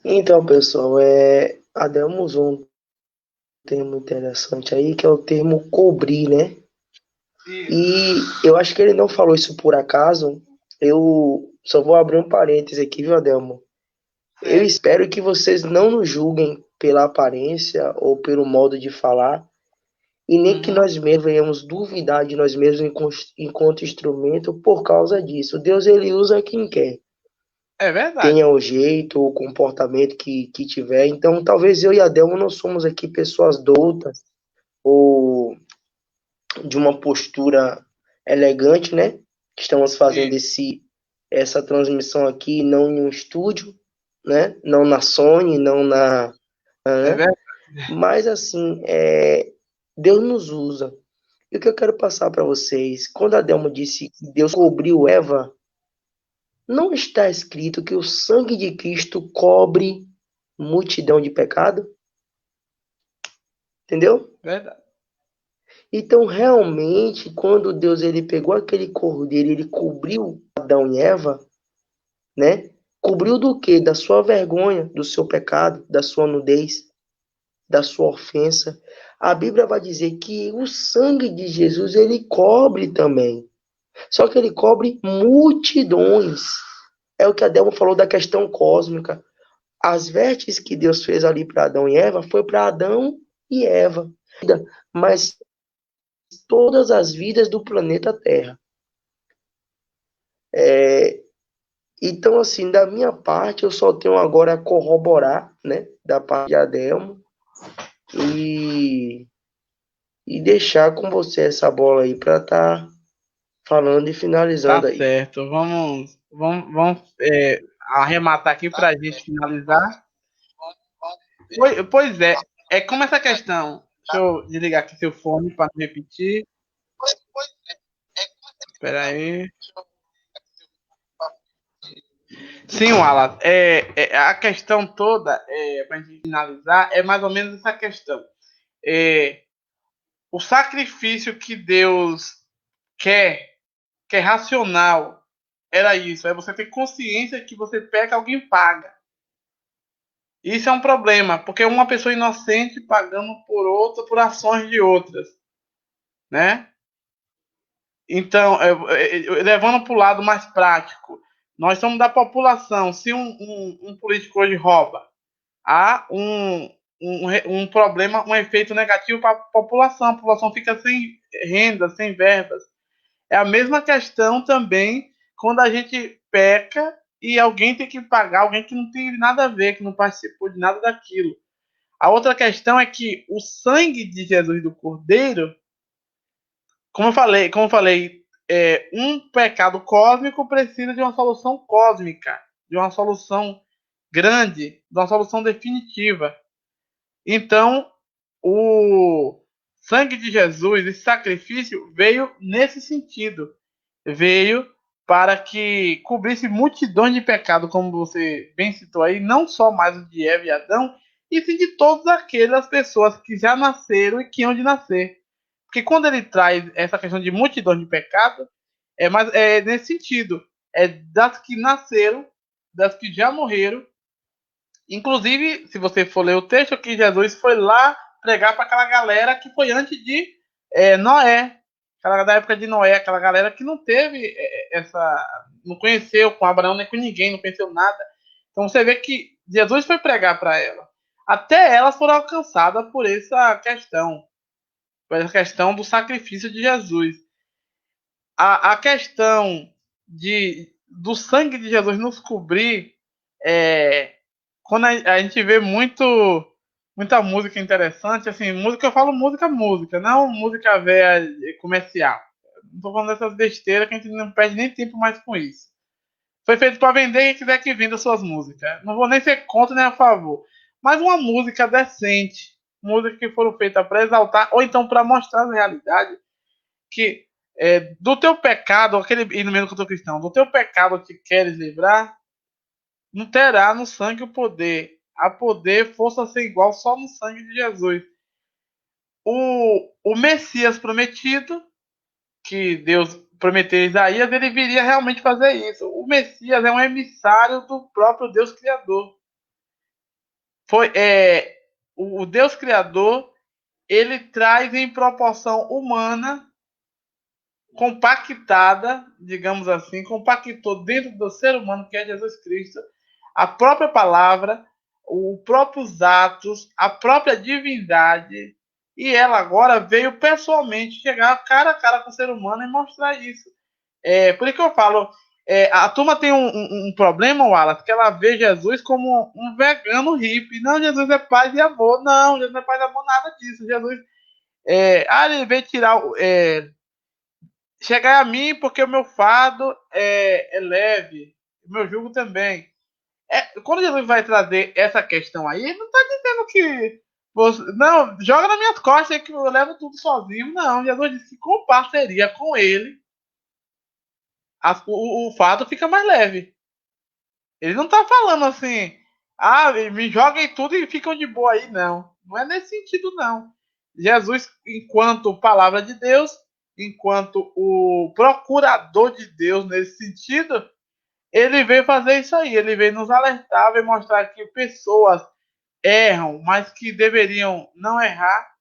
Então, pessoal, Adão usou um termo interessante aí, que é o termo cobrir, né? E eu acho que ele não falou isso por acaso. Eu só vou abrir um parêntese aqui, viu, Adelmo? Eu espero que vocês não nos julguem pela aparência ou pelo modo de falar, e nem que nós mesmos venhamos duvidar de nós mesmos enquanto instrumento por causa disso. Deus, ele usa quem quer. É verdade. Tenha o jeito, o comportamento que tiver. Então, talvez eu e Adelmo não somos aqui pessoas doutas ou de uma postura elegante, né? Estamos fazendo essa transmissão aqui não em um estúdio, né? Não na Sony, não na... Né? Mas, assim, Deus nos usa. E o que eu quero passar para vocês, quando Adelmo disse que Deus cobriu Eva, não está escrito que o sangue de Cristo cobre multidão de pecado? Entendeu? Verdade. Então, realmente, quando Deus ele pegou aquele cordeiro, ele cobriu Adão e Eva, né? Cobriu do quê? Da sua vergonha, do seu pecado, da sua nudez, da sua ofensa. A Bíblia vai dizer que o sangue de Jesus, ele cobre também. Só que ele cobre multidões. É o que Adão falou da questão cósmica. As vestes que Deus fez ali para Adão e Eva foi para Adão e Eva. Mas todas as vidas do planeta Terra. Então, assim, da minha parte, eu só tenho agora a corroborar, né, da parte de Adelmo e deixar com você essa bola aí para estar falando e finalizando aí. Tá certo. Vamos arrematar aqui para a gente finalizar. Pois é como essa questão. Deixa eu desligar aqui seu fone para não repetir. Espera aí. Sim, Wallace. A questão toda, para a gente finalizar, é mais ou menos essa questão. O sacrifício que Deus quer, que é racional, era isso. É você ter consciência que você peca, alguém paga. Isso é um problema, porque uma pessoa inocente pagando por outra, por ações de outras, né? Então, levando para o lado mais prático, nós somos da população. Se um político hoje rouba, há um problema, um efeito negativo para a população fica sem renda, sem verbas. É a mesma questão também quando a gente peca e alguém tem que pagar, alguém que não tem nada a ver, que não participou de nada daquilo. A outra questão é que o sangue de Jesus do Cordeiro, como eu falei, um pecado cósmico precisa de uma solução cósmica, de uma solução grande, de uma solução definitiva. Então, o sangue de Jesus, esse sacrifício, veio nesse sentido. Veio para que cobrisse multidões de pecados, como você bem citou aí, não só mais o de Eva e Adão, e sim de todas aquelas pessoas que já nasceram e que hão de nascer. Porque quando ele traz essa questão de multidões de pecados, é nesse sentido. É das que nasceram, das que já morreram Inclusive, se você for ler o texto, que Jesus foi lá pregar para aquela galera que foi antes de Noé. Aquela da época de Noé, aquela galera que não teve não conheceu com Abraão nem com ninguém, não conheceu nada. Então você vê que Jesus foi pregar para ela. Até elas foram alcançadas por essa questão do sacrifício de Jesus. A questão do sangue de Jesus nos cobrir, quando a gente vê muita música interessante, assim, música, eu falo música, não música velha comercial. Não tô falando dessas besteiras que a gente não perde nem tempo mais com isso. Foi feito para vender quem quiser que venda suas músicas. Não vou nem ser contra nem a favor. Mas uma música decente, música que foram feitas para exaltar, ou então para mostrar a realidade que do teu pecado, aquele inimigo que eu tô cristão, do teu pecado que queres livrar, não terá no sangue o poder. A poder, força ser igual só no sangue de Jesus. O Messias prometido, que Deus prometeu a Isaías, ele viria realmente fazer isso. O Messias é um emissário do próprio Deus Criador. O Deus Criador, ele traz em proporção humana, compactada, digamos assim, compactou dentro do ser humano, que é Jesus Cristo, a própria palavra, os próprios atos, a própria divindade, e ela agora veio pessoalmente chegar cara a cara com o ser humano e mostrar isso. Por isso que eu falo, a turma tem um problema, Wallace, que ela vê Jesus como um vegano hippie. Não, Jesus é paz e amor. Não, Jesus não é paz e amor, nada disso. Jesus, ele veio tirar, chegar a mim porque o meu fardo é leve, o meu jugo também. Quando Jesus vai trazer essa questão aí, ele não está dizendo que não, joga nas minhas costas que eu levo tudo sozinho. Não, Jesus disse que com parceria com ele, o fardo fica mais leve. Ele não está falando assim, me joguem tudo e ficam de boa aí, não. Não é nesse sentido, não. Jesus, enquanto palavra de Deus, enquanto o procurador de Deus nesse sentido, ele veio fazer isso aí. Ele veio nos alertar, veio mostrar que pessoas erram, mas que deveriam não errar.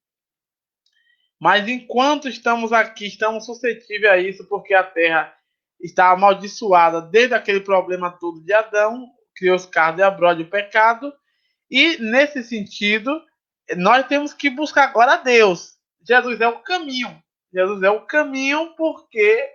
Mas enquanto estamos aqui, estamos suscetíveis a isso, porque a terra está amaldiçoada desde aquele problema todo de Adão, criou os carros e abrode o pecado. E nesse sentido, nós temos que buscar agora a Deus. Jesus é o caminho. Jesus é o caminho porque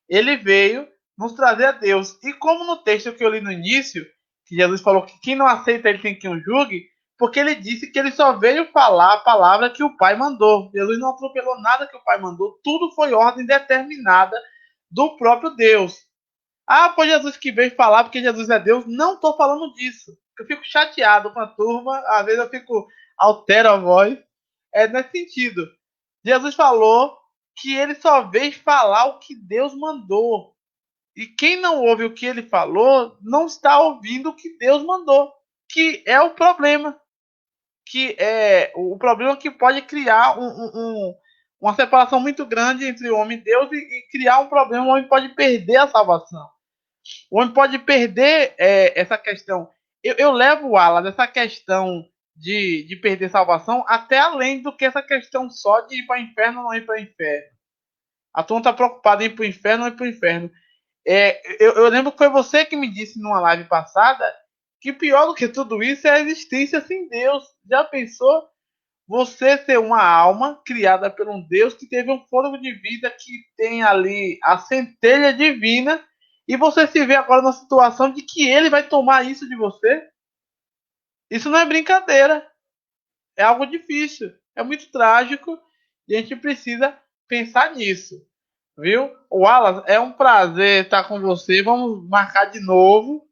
ele veio nos trazer a Deus. E como no texto que eu li no início, que Jesus falou que quem não aceita ele tem que o julgue, porque ele disse que ele só veio falar a palavra que o Pai mandou. Jesus não atropelou nada que o Pai mandou, tudo foi ordem determinada do próprio Deus. Foi Jesus que veio falar porque Jesus é Deus. Não estou falando disso. Eu fico chateado com a turma, às vezes altero a voz. É nesse sentido. Jesus falou que ele só veio falar o que Deus mandou. E quem não ouve o que ele falou, não está ouvindo o que Deus mandou. Que é o problema. Que é o problema que pode criar uma separação muito grande entre o homem e Deus e criar um problema. O homem pode perder a salvação. O homem pode perder essa questão. Eu levo o Alan dessa questão de perder salvação até além do que essa questão só de ir para o inferno ou não ir para o inferno. A turma está preocupada em ir para o inferno ou não ir para o inferno. Eu lembro que foi você que me disse numa live passada que pior do que tudo isso é a existência sem Deus. Já pensou? Você ser uma alma criada por um Deus que teve um fôlego de vida, que tem ali a centelha divina, e você se vê agora numa situação de que ele vai tomar isso de você? Isso não é brincadeira. É algo difícil. É muito trágico e a gente precisa pensar nisso. Viu? Wallace, é um prazer estar com você. Vamos marcar de novo.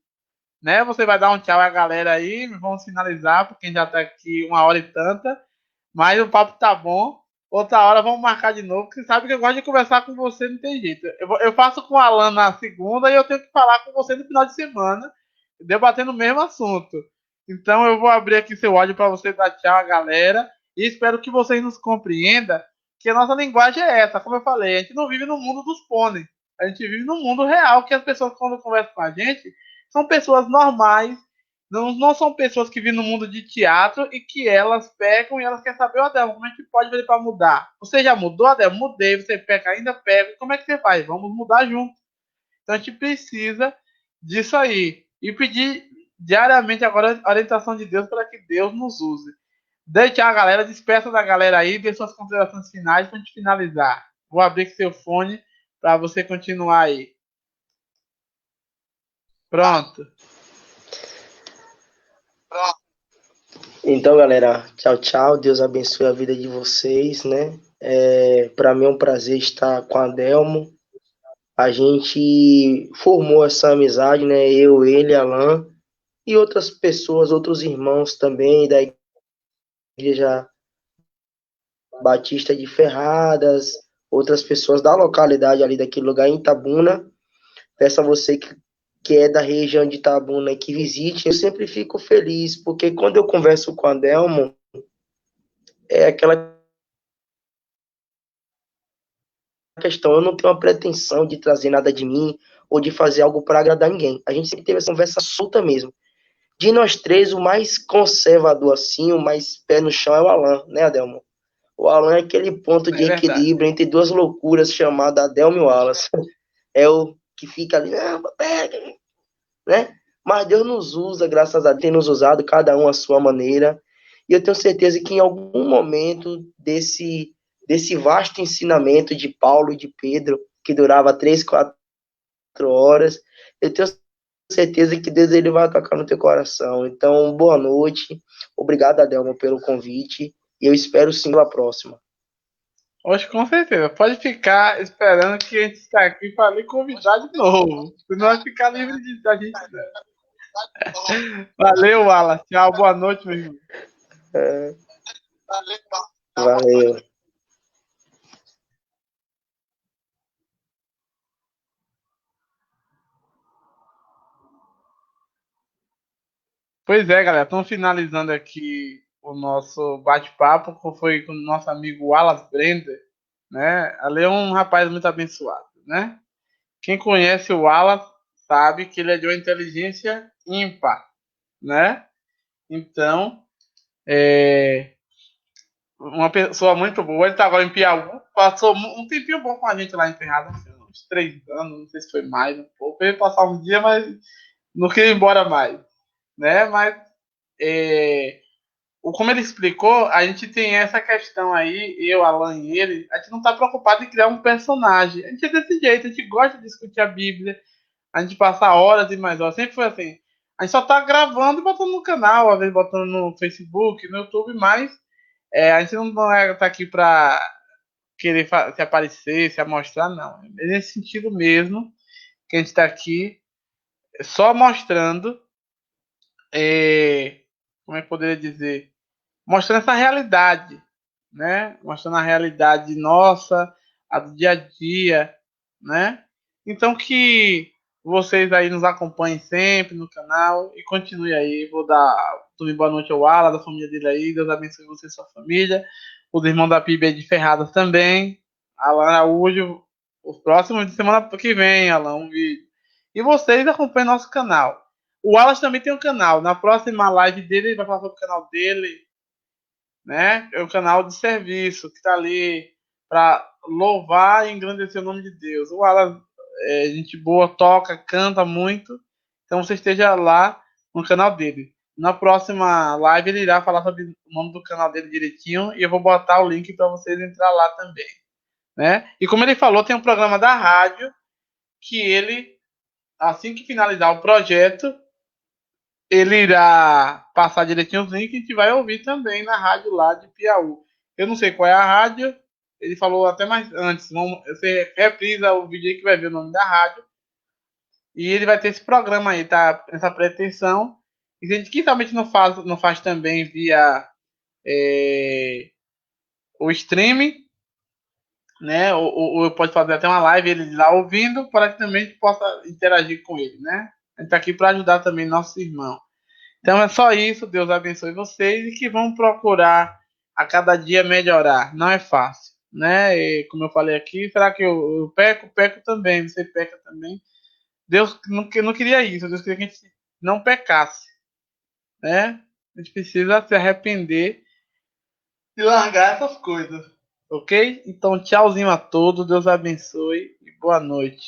Né? Você vai dar um tchau à galera aí. Vamos finalizar, porque já está aqui 1 hora e tanta. Mas o papo tá bom. Outra hora vamos marcar de novo, porque você sabe que eu gosto de conversar com você, não tem jeito. Eu faço com o Alan na segunda e eu tenho que falar com você no final de semana, debatendo o mesmo assunto. Então eu vou abrir aqui seu áudio para você dar tchau à galera e espero que vocês nos compreendam que a nossa linguagem é essa. Como eu falei, a gente não vive no mundo dos pôneis. A gente vive no mundo real, que as pessoas, quando conversam com a gente, são pessoas normais, não são pessoas que vivem no mundo de teatro e que elas pecam e elas querem saber, ó, Adelmo, como é que pode fazer para mudar? Você já mudou, Adelmo? Mudei, você peca, ainda pega. Como é que você faz? Vamos mudar junto. Então a gente precisa disso aí. E pedir diariamente agora a orientação de Deus para que Deus nos use. Deixa a galera, despeça da galera aí, dê suas considerações finais para a gente finalizar. Vou abrir seu fone para você continuar aí. Pronto. Então, galera, tchau, tchau. Deus abençoe a vida de vocês, né? Para mim é um prazer estar com a Adelmo. A gente formou essa amizade, né? Eu, ele, Alan e outras pessoas, outros irmãos também da Igreja Batista de Ferradas, outras pessoas da localidade ali daquele lugar em Itabuna. Peço a você que é da região de Itabuna que visite. Eu sempre fico feliz, porque quando eu converso com a Adelmo, é aquela questão, eu não tenho a pretensão de trazer nada de mim ou de fazer algo para agradar ninguém. A gente sempre teve essa conversa solta mesmo. De nós três, o mais conservador assim, o mais pé no chão é o Alan, né, Adelmo? O Alan é aquele ponto de equilíbrio entre duas loucuras chamadas Adelmo e Wallace. É o que fica ali, né? Mas Deus nos usa, graças a Deus, tem nos usado, cada um à sua maneira. E eu tenho certeza que em algum momento desse vasto ensinamento de Paulo e de Pedro, que durava 3, 4 horas, eu tenho certeza que Deus ele vai tocar no teu coração. Então, boa noite. Obrigado, Adelmo, pelo convite. E eu espero sim a próxima. Hoje, com certeza. Pode ficar esperando que a gente está aqui para lhe convidar de novo. Senão vai ficar livre da gente. Né? Valeu, Wallace. Tchau, boa noite, meu irmão. Valeu. Pois é, galera. Estamos finalizando aqui o nosso bate-papo, que foi com o nosso amigo Wallace Brender. Né? Ali é um rapaz muito abençoado. Né? Quem conhece o Wallace sabe que ele é de uma inteligência ímpar. Né? Então, uma pessoa muito boa. Ele está agora em Piauí. Passou um tempinho bom com a gente lá em Ferrada, assim, uns 3 anos, não sei se foi mais, um pouco. Ele passar um dia, mas não queria ir embora mais. Né? Mas, como ele explicou, a gente tem essa questão aí, eu, Alan e ele, a gente não está preocupado em criar um personagem. A gente é desse jeito, a gente gosta de discutir a Bíblia, a gente passa horas e mais horas. Sempre foi assim. A gente só tá gravando e botando no canal, às vezes botando no Facebook, no YouTube, mas a gente não tá aqui pra querer se aparecer, se amostrar, não. É nesse sentido mesmo que a gente tá aqui só mostrando, como é que eu poderia dizer? Mostrando essa realidade, né? Mostrando a realidade nossa, a do dia a dia, né? Então que vocês aí nos acompanhem sempre no canal e continue aí. Vou dar tudo boa noite ao Ala, da família dele aí. Deus abençoe você e sua família. Os irmãos da PIB de Ferradas também. Alan Araújo, os próximos de semana que vem, Alan, um vídeo. E vocês acompanhem nosso canal. O Wallace também tem um canal. Na próxima live dele, ele vai falar sobre o canal dele, né? É o canal de serviço que está ali para louvar e engrandecer o nome de Deus. O Alan é gente boa, toca, canta muito. Então você esteja lá no canal dele. Na próxima live ele irá falar sobre o nome do canal dele direitinho e eu vou botar o link para vocês entrar lá também, né? E como ele falou, tem um programa da rádio que ele, assim que finalizar o projeto, ele irá passar direitinho os links e a gente vai ouvir também na rádio lá de Piauí. Eu não sei qual é a rádio, ele falou até mais antes. Você reprisa o vídeo aí que vai ver o nome da rádio. E ele vai ter esse programa aí, tá? Essa pretensão. E se a gente quintalmente não faz também via o streaming, né? Ou pode fazer até uma live ele lá ouvindo, para que também a gente possa interagir com ele, né? A gente tá aqui para ajudar também nossos irmãos. Então é só isso, Deus abençoe vocês e que vão procurar a cada dia melhorar. Não é fácil, né? E, como eu falei aqui, será que eu peco? Peco também, você peca também. Deus não queria isso, Deus queria que a gente não pecasse, né? A gente precisa se arrepender e largar essas coisas, ok? Então, tchauzinho a todos, Deus abençoe e boa noite.